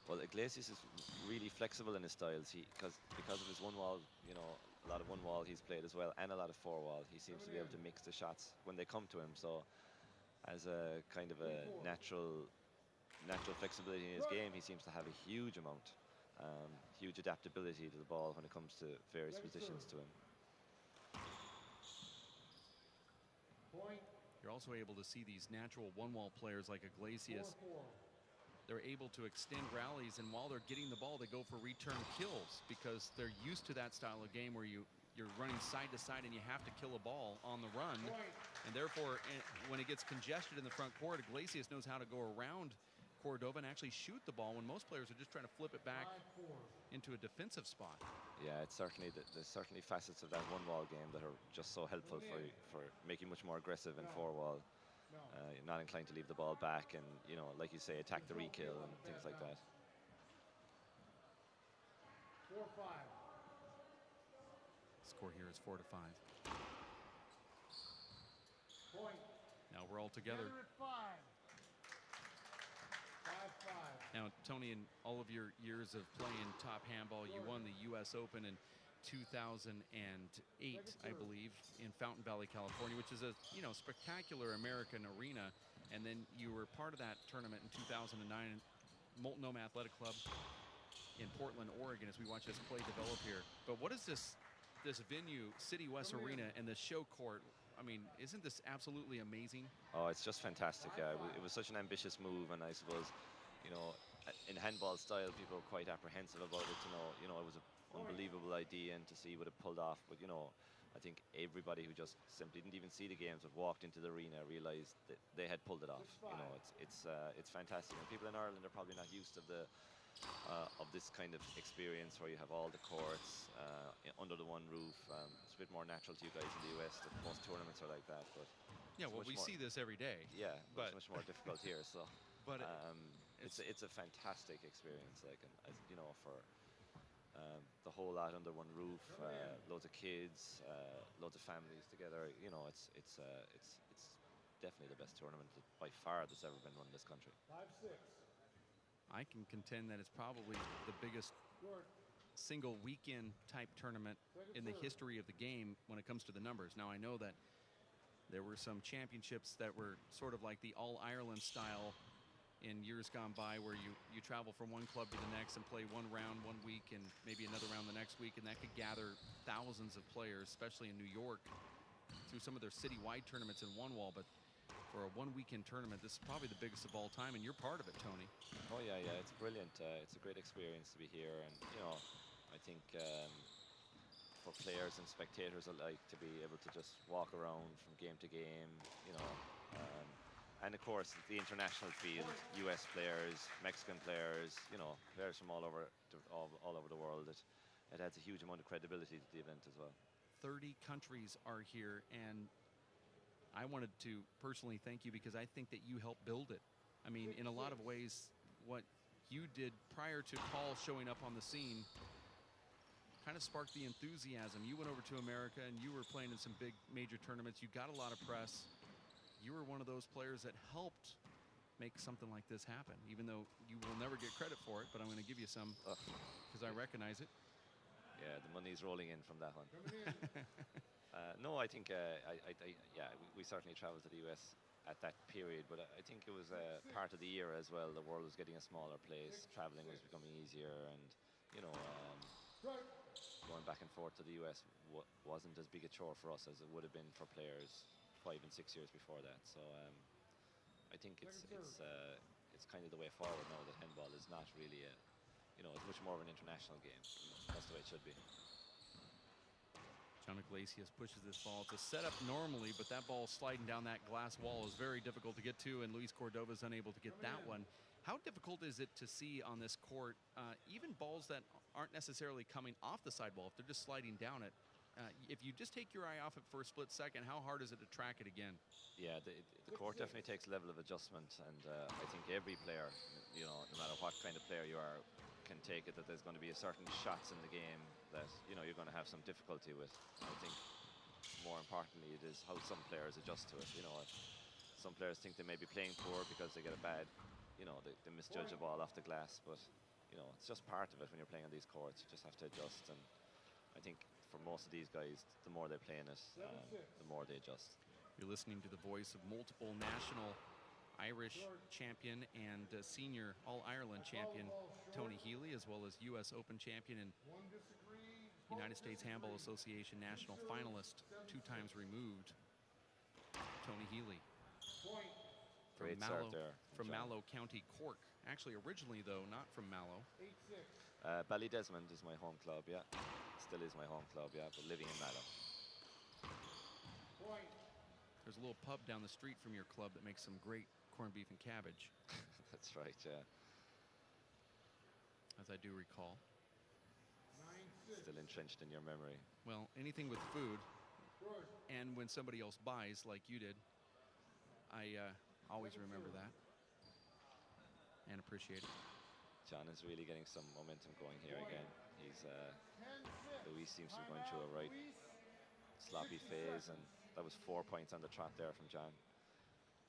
Well, Iglesias is really flexible in his styles. Because of his one wall, you know, a lot of one wall he's played as well, and a lot of four wall. He seems to be able to mix the shots when they come to him. So, as a kind of a natural flexibility in his game, he seems to have a huge amount, huge adaptability to the ball when it comes to various positions to him. You're also able to see these natural one-wall players like Iglesias. They're able to extend rallies, and while they're getting the ball, they go for return kills because they're used to that style of game where you're running side to side and you have to kill a ball on the run. And therefore, when it gets congested in the front court, Iglesias knows how to go around Cordoba and actually shoot the ball when most players are just trying to flip it back into a defensive spot. Yeah, it's certainly there's certainly facets of that one-wall game that are just so helpful for making much more aggressive in four-wall. You're not inclined to leave the ball back and, you know, like you say, attack the re-kill and things like that. 4-5. Score here is 4-5. Point. Now we're all together. 5-5. Now, Tony, in all of your years of playing top handball, you won the U.S. Open in 2008, I believe, in Fountain Valley, California, which is a spectacular American arena. And then you were part of that tournament in 2009, Molten Dome Athletic Club in Portland, Oregon, as we watch this play develop here. But what is this venue, City West Arena, and the show court? I mean, isn't this absolutely amazing? Oh, it's just fantastic. Yeah, it was such an ambitious move, and I suppose, you know, in handball style, people were quite apprehensive about it. It was an unbelievable idea, and to see what it pulled off. But I think everybody who just simply didn't even see the games but walked into the arena realized that they had pulled it off. It's fantastic, and people in Ireland are probably not used to of this kind of experience where you have all the courts under the one roof. It's a bit more natural to you guys in the US. That most tournaments are like that, but Yeah, well, we see this every day. yeah, but it's much more difficult here. So, but it's a fantastic experience. Like, and for the whole lot under one roof, loads of kids, loads of families together. It's definitely the best tournament by far that's ever been run in this country. 5-6. I can contend that it's probably the biggest single weekend type tournament in the history of the game when it comes to the numbers. Now, I know that there were some championships that were sort of like the All-Ireland style in years gone by, where you travel from one club to the next and play one round one week and maybe another round the next week, and that could gather thousands of players, especially in New York, through some of their citywide tournaments in one wall. But for a one-weekend tournament, this is probably the biggest of all time, and you're part of it, Tony. Oh yeah, it's brilliant. It's a great experience to be here, and I think for players and spectators alike to be able to just walk around from game to game, and of course the international field, U.S. players, Mexican players, players from all over the world. It adds a huge amount of credibility to the event as well. 30 countries are here, and I wanted to personally thank you because I think that you helped build it. I mean, in a lot of ways, what you did prior to Paul showing up on the scene kind of sparked the enthusiasm. You went over to America and you were playing in some big major tournaments. You got a lot of press. You were one of those players that helped make something like this happen, even though you will never get credit for it, but I'm going to give you some because I recognize it. Yeah, the money's rolling in from that one. No, I think we certainly traveled to the US at that period, but I think it was part of the year as well. The world was getting a smaller place, traveling was becoming easier, and going back and forth to the US wasn't as big a chore for us as it would have been for players 5 and 6 years before that. So I think it's kind of the way forward now that handball is not really it's much more of an international game. That's the way it should be. John Iglesias pushes this ball. It's a setup normally, but that ball sliding down that glass wall is very difficult to get to, and Luis Cordova is unable to get that one. How difficult is it to see on this court, even balls that aren't necessarily coming off the sidewall, if they're just sliding down it? If you just take your eye off it for a split second, how hard is it to track it again? Yeah, the court definitely takes a level of adjustment, and I think every player, no matter what kind of player you are, can take it that there's going to be a certain shots in the game that you're going to have some difficulty with. I think more importantly it is how some players adjust to it. Some players think they may be playing poor because they get a bad, they misjudge a ball off the glass, but it's just part of it when you're playing on these courts. You just have to adjust, and I think for most of these guys, the more they play in it, the more they adjust. You're listening to the voice of multiple national Irish champion and senior All-Ireland champion Tony Healy, as well as U.S. Open champion and United States Handball Association national finalist 2 times removed, Tony Healy. Great start there from Mallow County, Cork. Actually, originally, though, not from Mallow. Ballydesmond is my home club, yeah. Still is my home club, yeah, but living in Mallow. There's a little pub down the street from your club that makes some great corned beef and cabbage. That's right, yeah. As I do recall. Still entrenched in your memory. Well, anything with food, and when somebody else buys, like you did, I always remember that and appreciate it. John is really getting some momentum going here again. Luis seems to be going through a right sloppy phase, and that was 4 points on the trot there from John.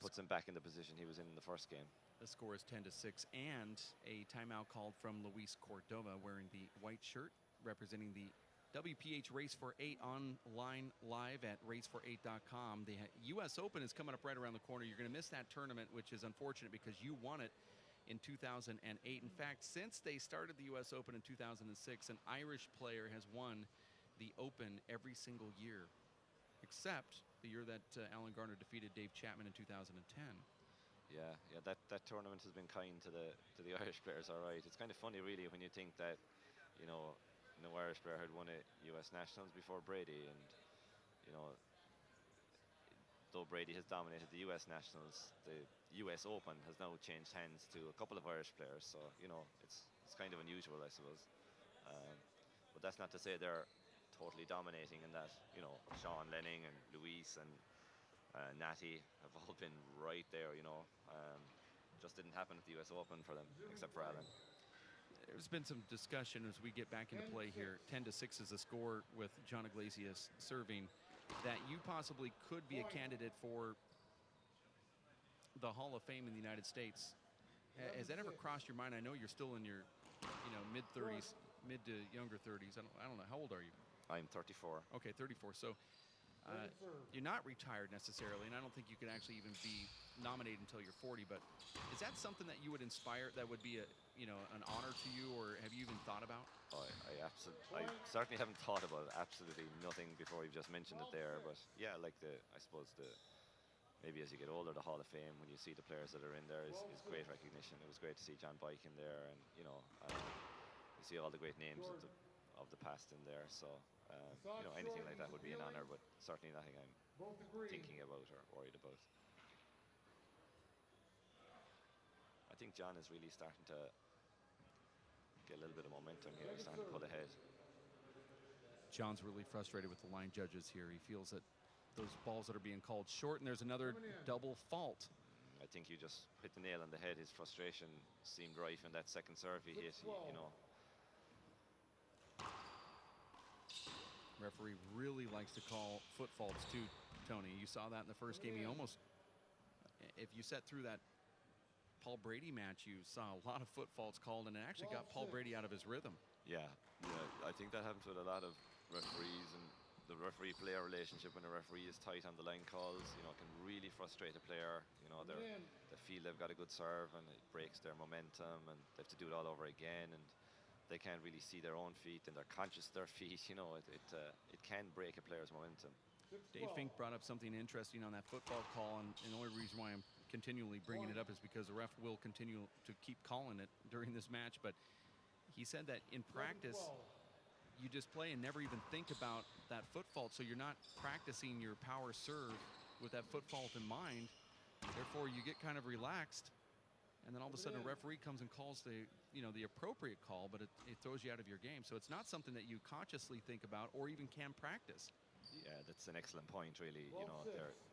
Puts him back in the position he was in the first game. The score is 10-6, and a timeout called from Luis Cordova, wearing the white shirt, representing the WPH Race for 8 online live at racefor8.com. The U.S. Open is coming up right around the corner. You're going to miss that tournament, which is unfortunate because you won it in 2008. In fact, since they started the U.S. Open in 2006, an Irish player has won the Open every single year, except the year that Alan Garner defeated Dave Chapman in 2010. Yeah. That tournament has been kind to the Irish players. All right, it's kind of funny, really, when you think that, you know, no Irish player had won a U.S. Nationals before Brady, and you know, though Brady has dominated the U.S. Nationals, the U.S. Open has now changed hands to a couple of Irish players. So you know, it's kind of unusual, I suppose. Um, but that's not to say they're totally dominating in that. You know, Sean, Lenning, and Luis and Natty have all been right there. You know, just didn't happen at the U.S. Open for them, except for Alan. There's been some discussion as we get back into play here. 10-6 is the score with John Iglesias serving, that you possibly could be a candidate for the Hall of Fame in the United States. Has that ever crossed your mind? I know you're still in your, mid-30s, mid to younger 30s. I don't know. How old are you? I'm 34. Okay, 34. So you're not retired necessarily, and I don't think you could actually even be nominated until you're 40. But is that something that you would inspire? That would be an honor to you, or have you even thought about? Oh, I certainly haven't thought about it. Absolutely nothing before you've just mentioned it there. But yeah, like I suppose maybe as you get older, the Hall of Fame, when you see the players that are in there, is great recognition. It was great to see John Boyk in there, and you see all the great names of the past in there. So anything like that would be an honor, but certainly nothing I'm thinking about or worried about. I think John is really starting to get a little bit of momentum here. He's starting to pull ahead. John's really frustrated with the line judges here. He feels that those balls that are being called short, and there's another double fault. I think you just hit the nail on the head. His frustration seemed rife in that second serve he hit. Referee really likes to call foot faults too, Tony. You saw that in the first game. He almost, if you sat through that Paul Brady match, you saw a lot of foot faults called, and it actually got Paul Brady out of his rhythm. Yeah, I think that happens with a lot of referees, and the referee-player relationship when a referee is tight on the line calls, can really frustrate a player. They feel they've got a good serve, and it breaks their momentum, and they have to do it all over again, and they can't really see their own feet, and they're conscious of their feet. It can break a player's momentum. Dave Fink brought up something interesting on that football call, and the only reason why I'm continually bringing it up is because the ref will continue to keep calling it during this match. But he said that in practice, you just play and never even think about that foot fault, so you're not practicing your power serve with that foot fault in mind. Therefore, you get kind of relaxed, and then all of a sudden a referee comes and calls the appropriate call, but it throws you out of your game. So it's not something that you consciously think about or even can practice. Yeah, that's an excellent point, really.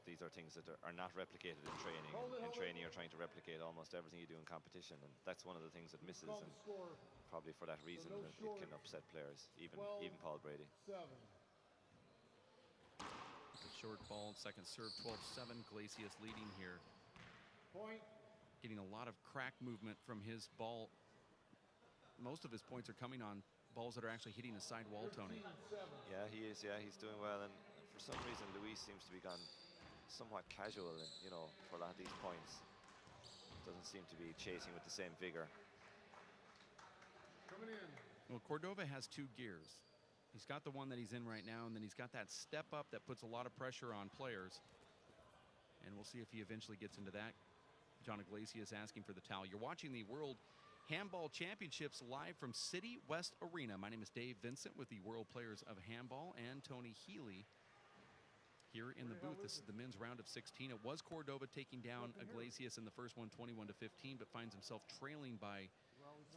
These are things that are not replicated in training. In training, you're trying to replicate almost everything you do in competition, and that's one of the things that misses, and probably for that reason it can upset players, even Paul Brady. The short ball, second serve, 12-7. Iglesias leading here. Getting a lot of crack movement from his ball. Most of his points are coming on balls that are actually hitting the sidewall, Tony. Yeah, he is. Yeah, he's doing well, and for some reason Luis seems to be gone somewhat casual, for a lot of these points. Doesn't seem to be chasing with the same vigor. Well, Cordova has two gears. He's got the one that he's in right now, and then he's got that step up that puts a lot of pressure on players. And we'll see if he eventually gets into that. John Iglesias asking for the towel. You're watching the World Handball Championships live from City West Arena. My name is Dave Vincent with the World Players of Handball and Tony Healy here in the booth. This is the men's round of 16. It was Cordova taking down Iglesias in the first one, 21-15, but finds himself trailing by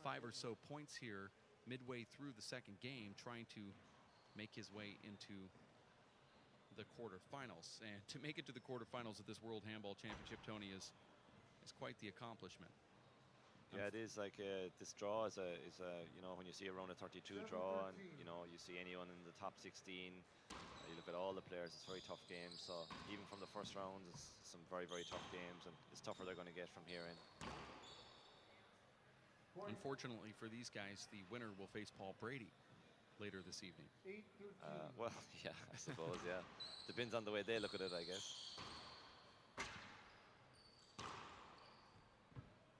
5 or so points here midway through the second game, trying to make his way into the quarterfinals. And to make it to the quarterfinals of this World Handball Championship, Tony, is quite the accomplishment. Yeah, it is. Like this draw is a when you see around a 32 draw, and you see anyone in the top 16, you look at all the players, it's very tough games. So even from the first round, it's some very, very tough games, and it's tougher they're going to get from here in. Unfortunately for these guys, the winner will face Paul Brady later this evening. Well, yeah, I suppose, yeah. Depends on the way they look at it, I guess.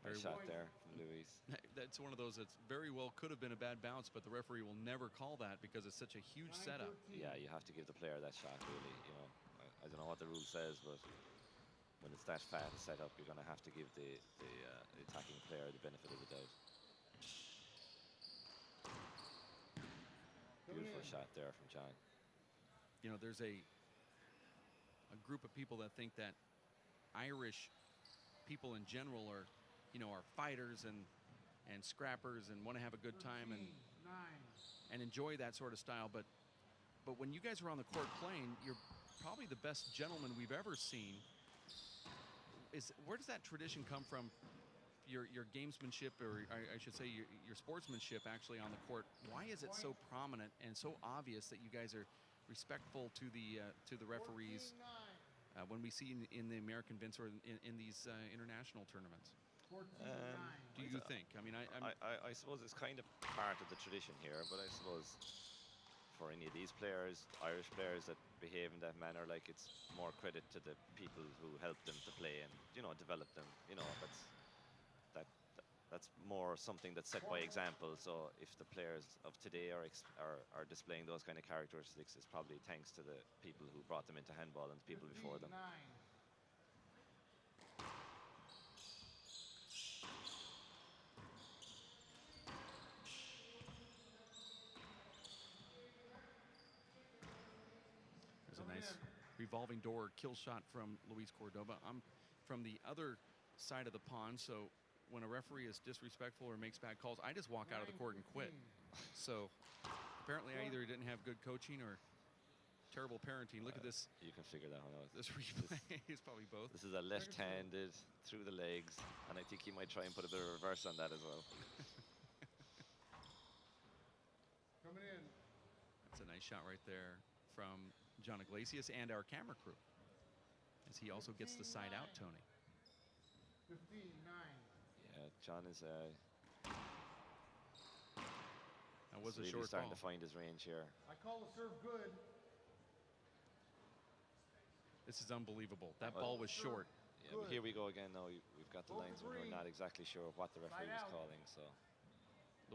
Nice shot there from Luis. That's one of those that very well could have been a bad bounce, but the referee will never call that because it's such a huge setup. Yeah, you have to give the player that shot, really. I don't know what the rule says, but when it's that fat a setup, you're going to have to give the attacking player the benefit of the doubt. Beautiful shot there from John. You know, there's a group of people that think that Irish people in general are, you know, are fighters and scrappers and want to have a good time and enjoy that sort of style. But when you guys are on the court playing, you're probably the best gentleman we've ever seen. Where does that tradition come from? Your gamesmanship, or I should say your sportsmanship actually on the court. Why is it so prominent and so obvious that you guys are respectful to the referees when we see in the American Vince or in these international tournaments? Do you think? I mean, I suppose it's kind of part of the tradition here, but I suppose for any of these players, Irish players that behave in that manner, like, it's more credit to the people who helped them to play and, you know, develop them. You know, that's more something that's set by example. So if the players of today are displaying those kind of characteristics, it's probably thanks to the people who brought them into handball and the people before them. There's a nice revolving door kill shot from Luis Cordoba. I'm from the other side of the pond, so when a referee is disrespectful or makes bad calls, I just walk out of the court and quit. So apparently I either didn't have good coaching or terrible parenting. Look at this. You can figure that one out. This replay is probably both. This is a left-handed through the legs, and I think he might try and put a bit of reverse on that as well. Coming in. That's a nice shot right there from John Iglesias and our camera crew, as he also gets the side out, Tony. 15-9. Yeah, John is that was a really short starting ball. to find his range here. I call the serve good. This is unbelievable. That ball was short. Yeah, but here we go again now. We've got the linesman who are not exactly sure what the referee is calling. So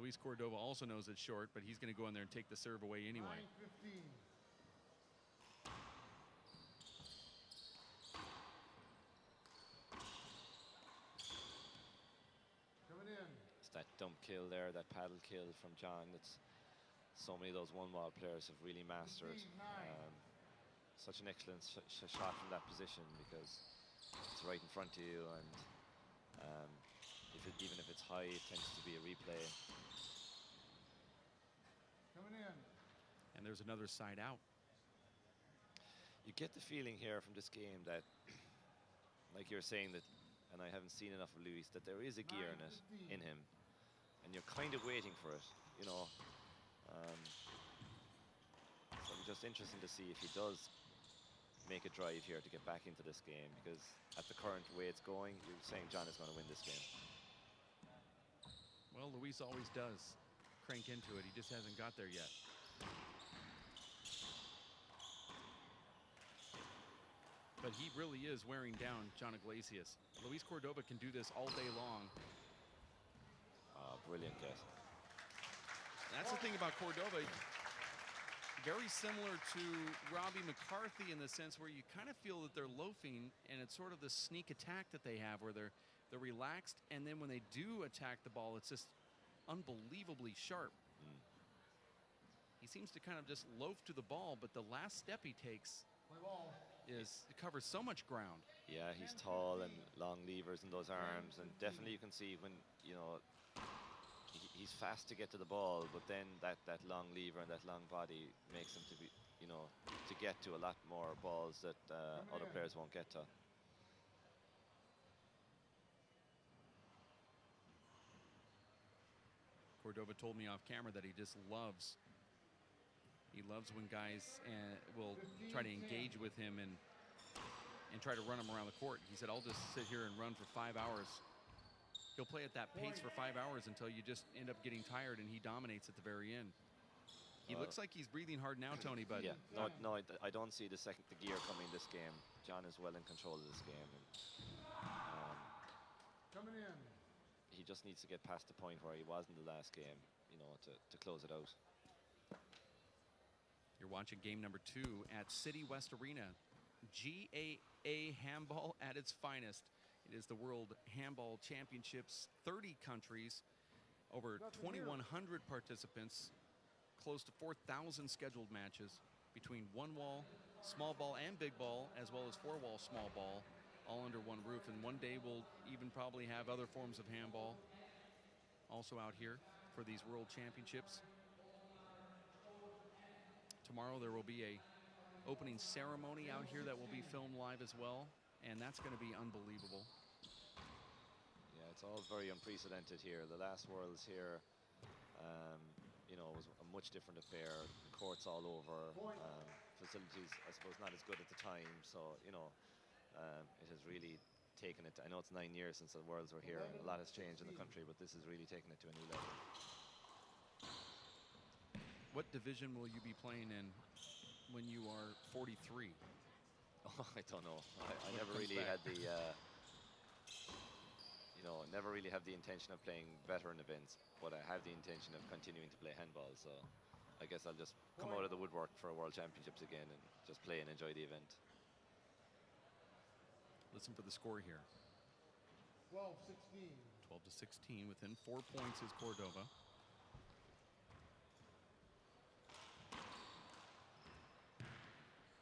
Luis Cordova also knows it's short, but he's going to go in there and take the serve away anyway. 9-15. Coming in. it's that dump kill there, that paddle kill from John. That's so many of those one-wall players have really mastered. Such an excellent shot from that position, because it's right in front of you, and even if it's high, it tends to be a replay. Coming in. And there's another side out. You get the feeling here from this game that, like you're saying, that, and I haven't seen enough of Luis, that there is a gear in him, and you're kind of waiting for it, you know. So it's just interesting to see if he does make a drive here to get back into this game, because at the current way it's going, you're saying John is going to win this game. Well, Luis always does crank into it. He just hasn't got there yet. But he really is wearing down John Iglesias. Luis Cordova can do this all day long. Brilliant get. That's the thing about Cordova. Very similar to Robbie McCarthy in the sense where you kind of feel that they're loafing, and it's sort of the sneak attack that they have where they're relaxed, and then when they do attack the ball, it's just unbelievably sharp. He seems to kind of just loaf to the ball, but the last step he takes covers so much ground. Yeah, he's tall and long levers in those arms, and definitely you can see when, you know, he's fast to get to the ball, but then that long lever and that long body makes him to be, you know, to get to a lot more balls that other players won't get to. Cordova told me off camera that he just loves when guys will try to engage with him and try to run him around the court. He said, I'll just sit here and run for 5 hours. He'll play at that pace for 5 hours until you just end up getting tired, and he dominates at the very end. He looks like he's breathing hard now, Tony, but yeah, no, I don't see the gear coming this game. John is well in control of this game. And, Coming in. he just needs to get past the point where he was in the last game, you know, to close it out. You're watching game number 2 at City West Arena GAA Handball at its finest. It is the World Handball Championships, 30 countries, over 2,100 participants, close to 4,000 scheduled matches between one wall, small ball, and big ball, as well as four wall, small ball, all under one roof. And one day we'll even probably have other forms of handball also out here for these World Championships. Tomorrow there will be a opening ceremony out here that will be filmed live as well, and that's going to be unbelievable. Yeah, it's all very unprecedented here. The last Worlds here, you know, was a much different affair. Courts all over, facilities, I suppose, not as good at the time. So, you know, it has really taken it. I know it's 9 years since the Worlds were here, and a lot has changed in the country, but this has really taken it to a new level. What division will you be playing in when you are 43? Oh, I don't know. I never really had the, you know, never really have the intention of playing veteran events, but I have the intention of continuing to play handball. So I guess I'll just come out of the woodwork for World Championships again and just play and enjoy the event. Listen for the score here. 12-16. 12-16. Within 4 points is Cordova.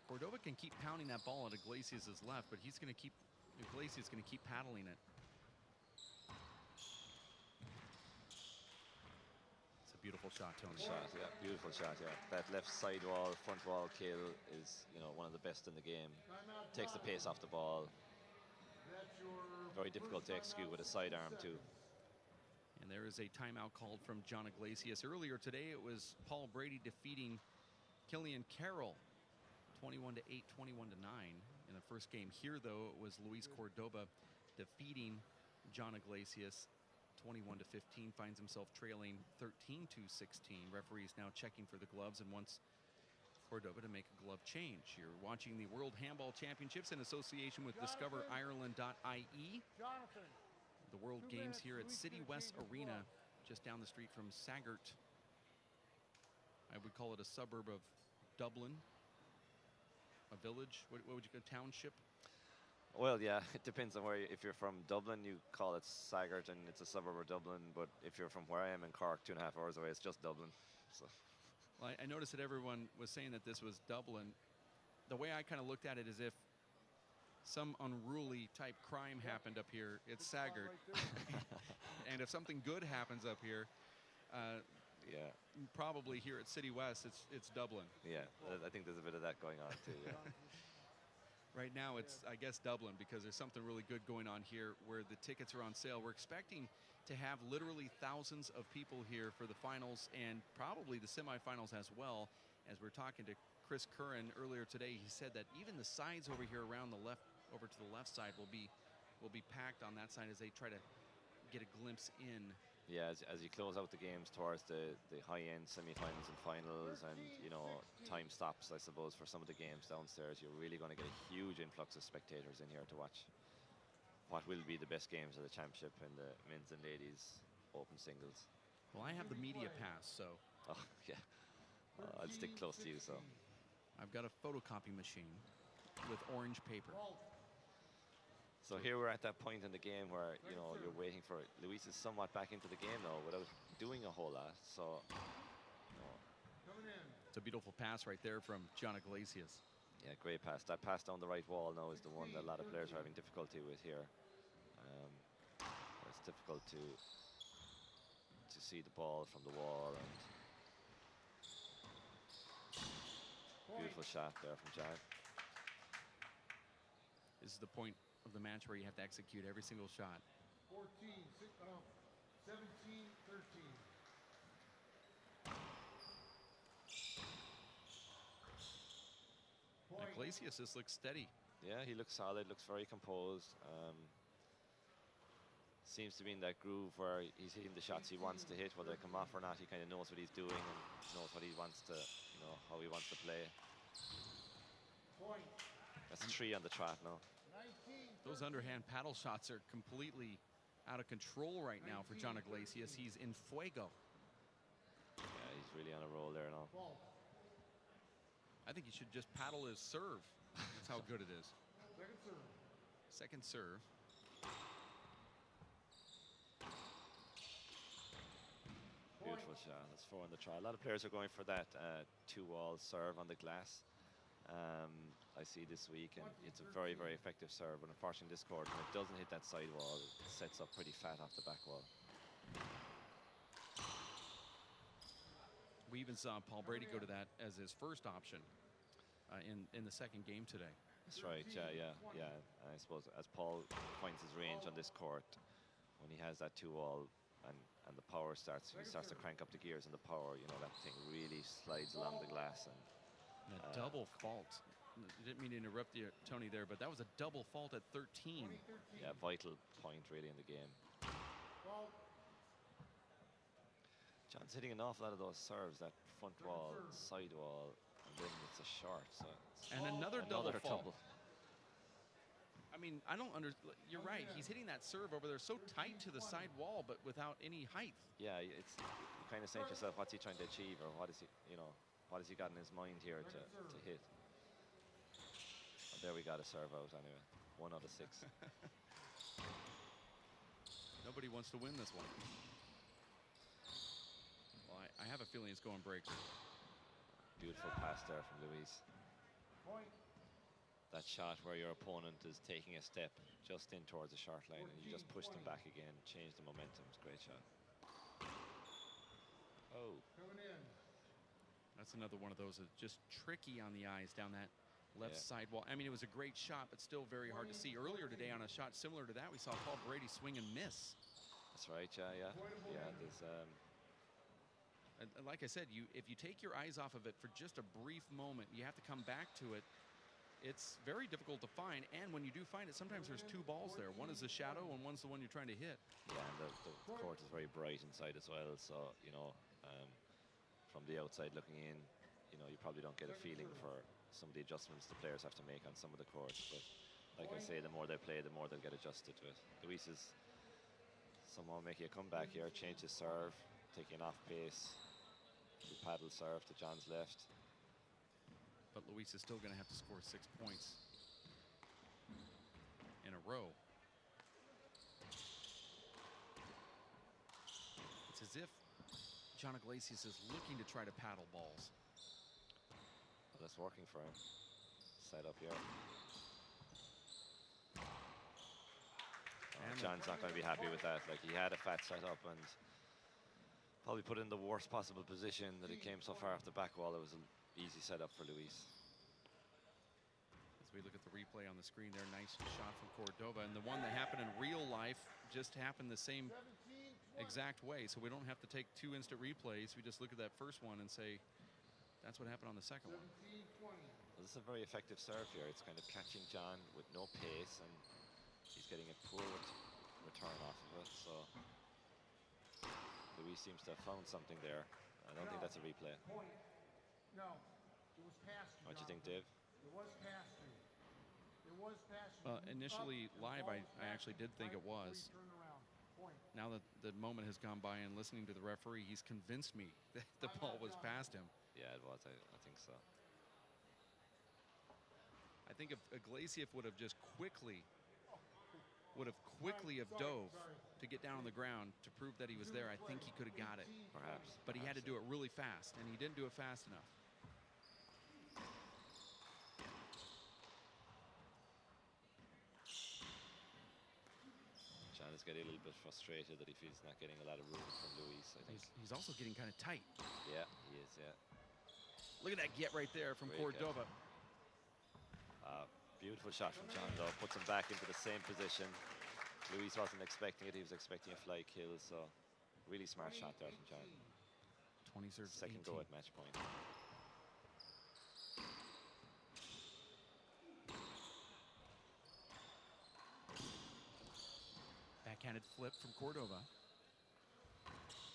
Cordova can keep pounding that ball at Iglesias' left, but Iglesias is going to keep paddling it. It's a beautiful shot, Tony. Shot, yeah, beautiful shot, yeah. That left side wall, front wall kill is, you know, one of the best in the game. Takes the pace off the ball. Very difficult to execute with a sidearm too. And there is a timeout called from John Iglesias. Earlier today, it was Paul Brady defeating Killian Carroll 21-8, 21-9 in the first game. Here, though, it was Luis Cordova defeating John Iglesias 21-15. Finds himself trailing 13-16. Referees now checking for the gloves and wants Cordova to make a glove change. You're watching the World Handball Championships in association with DiscoverIreland.ie. The World Games here at City West Arena, just down the street from Saggart. I would call it a suburb of Dublin. A village? What would you call a township? Well, yeah, it depends on where. If you're from Dublin, you call it Saggart, and it's a suburb of Dublin. But if you're from where I am in Cork, 2.5 hours away, it's just Dublin. So. Well, I noticed that everyone was saying that this was Dublin. The way I kind of looked at it is if some unruly type crime happened up here, it's Saggart. And if something good happens up here, yeah, probably here at City West, it's Dublin. Yeah, I think there's a bit of that going on too. Yeah. Right now, it's, I guess, Dublin, because there's something really good going on here where the tickets are on sale. We're expecting to have literally thousands of people here for the finals and probably the semifinals as well. As we're talking to Chris Curran earlier today, he said that even the sides over here around the left, over to the left side, will be packed on that side as they try to get a glimpse in. Yeah, as you close out the games towards the high-end semi-finals and finals, and you know, time stops, I suppose, for some of the games downstairs, you're really going to get a huge influx of spectators in here to watch what will be the best games of the championship in the men's and ladies open singles. Well, I have the media pass, so. Oh yeah, I'll stick close to you. So I've got a photocopy machine with orange paper. So here we're at that point in the game where, you know, you're waiting for it. Luis is somewhat back into the game now without doing a whole lot. So, you know. It's a beautiful pass right there from John Iglesias. Yeah, great pass. That pass down the right wall now is the one that a lot of players are having difficulty with here. It's difficult to see the ball from the wall. And beautiful shot there from John. This is the point of the match where you have to execute every single shot. 17-13. Iglesias just looks steady. Yeah, he looks solid, looks very composed. Seems to be in that groove where he's hitting the shots he wants to hit, whether they come off or not. He kind of knows what he's doing and knows what he wants to, you know, how he wants to play. That's 3 on the trot now. Those underhand paddle shots are completely out of control right now for John Iglesias. He's in fuego. Yeah, he's really on a roll there now. I think he should just paddle his serve. That's how good it is. Second serve. Second serve. Beautiful shot. That's 4 on the try. A lot of players are going for that 2-wall serve on the glass. I see this week, and it's a very, very effective serve. But unfortunately, this court, when it doesn't hit that side wall, it sets up pretty fat off the back wall. We even saw Paul Brady go to that as his first option in the second game today. That's right. Yeah. And I suppose as Paul finds his range on this court, when he has that 2-wall and the power starts, he starts to crank up the gears and the power. You know, that thing really slides along the glass. And that double fault. I didn't mean to interrupt you, Tony, there, but that was a double fault at 13. Yeah, vital point really in the game. John's hitting an awful lot of those serves, that front wall, side wall, and then it's a short. So and another double fault. Double. I mean, I don't understand. You're right. He's hitting that serve over there so tight to the side wall, but without any height. Yeah, it's you kind of saying to yourself, what's he trying to achieve, or what is he, what has he got in his mind here to hit? And there we got a serve out anyway. 1 out of 6. Nobody wants to win this one. Well, I have a feeling it's going break. Beautiful pass there from Luis. That shot where your opponent is taking a step just in towards the short line and you just push them back again, change the momentum. It's a great shot. Oh. That's another one of those that's just tricky on the eyes down that left side wall. I mean, it was a great shot, but still very hard to see. Earlier today on a shot similar to that, we saw Paul Brady swing and miss. That's right, yeah. There's and like I said, if you take your eyes off of it for just a brief moment, you have to come back to it. It's very difficult to find, and when you do find it, sometimes there's 2 balls there. One is the shadow, and one's the one you're trying to hit. Yeah, and the court is very bright inside as well, so, from the outside looking in, you probably don't get a feeling for some of the adjustments the players have to make on some of the courts, but like I say, the more they play, the more they'll get adjusted to it. Luis is somehow making a comeback here, change his serve, taking off pace, paddle serve to John's left. But Luis is still going to have to score 6 points in a row. It's as if John Iglesias is looking to try to paddle balls. Well, that's working for him. Set up here. John's not going to be happy with that. Like, he had a fat setup and probably put in the worst possible position that it came so far off the back wall. It was an easy setup for Luis. As we look at the replay on the screen there, nice shot from Cordova. And the one that happened in real life just happened the same exact way. So we don't have to take 2 instant replays. We just look at that first one and say, that's what happened on the second one. Well, this is a very effective serve here. It's kind of catching John with no pace, and he's getting a poor return off of it. So Luis seems to have found something there. I don't think that's a replay. No, it was past you. What do you think, Dave? It was past you. It was past you. Well, initially live, I actually did think it was. Now that the moment has gone by and listening to the referee, he's convinced me that the ball was past him. Yeah, it was. I think so. I think if Iglesias would have just quickly have dove to get down on the ground to prove that he was there, I think he could have got it. Perhaps. But he had to do it really fast, and he didn't do it fast enough. John is getting a little bit frustrated that he feels not getting a lot of room from Luis, I think. He's also getting kind of tight. Yeah, he is, yeah. Look at that get right there from Cordova. Beautiful shot from John, though. Puts him back into the same position. Luis wasn't expecting it. He was expecting a fly kill, so really smart shot there from John. 20 serves, Second 18. go at match point. Backhanded flip from Cordova.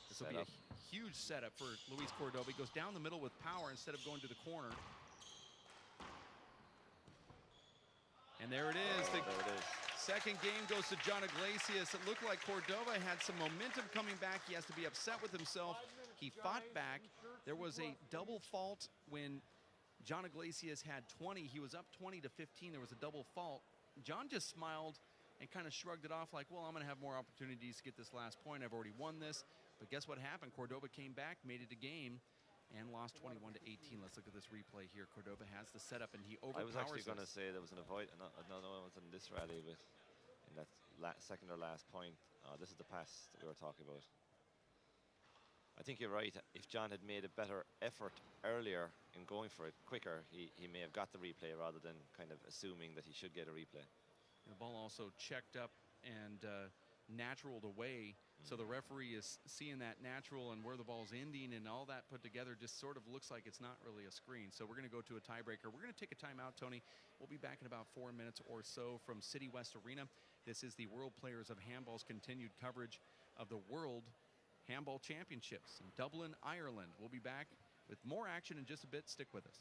This will be a huge setup for Luis Cordova. He goes down the middle with power instead of going to the corner. And there it is. The second game goes to John Iglesias. It looked like Cordova had some momentum coming back. He has to be upset with himself. He fought back. There was a double fault when John Iglesias had 20. He was up 20 to 15. There was a double fault. John just smiled and kind of shrugged it off like, well, I'm going to have more opportunities to get this last point. I've already won this. But guess what happened? Cordova came back, made it a game, and lost 21 to 18. Let's look at this replay here. Cordova has the setup, and he overpowers I was actually going to us. say there was an avoid. No, it was in this rally with in that second or last point. This is the pass that we were talking about. I think you're right. If John had made a better effort earlier in going for it quicker, he may have got the replay rather than kind of assuming that he should get a replay. The ball also checked up and naturaled away. So the referee is seeing that natural and where the ball's ending and all that put together just sort of looks like it's not really a screen. So we're going to go to a tiebreaker. We're going to take a timeout, Tony. We'll be back in about 4 minutes or so from City West Arena. This is the World Players of Handball's continued coverage of the World Handball Championships in Dublin, Ireland. We'll be back with more action in just a bit. Stick with us.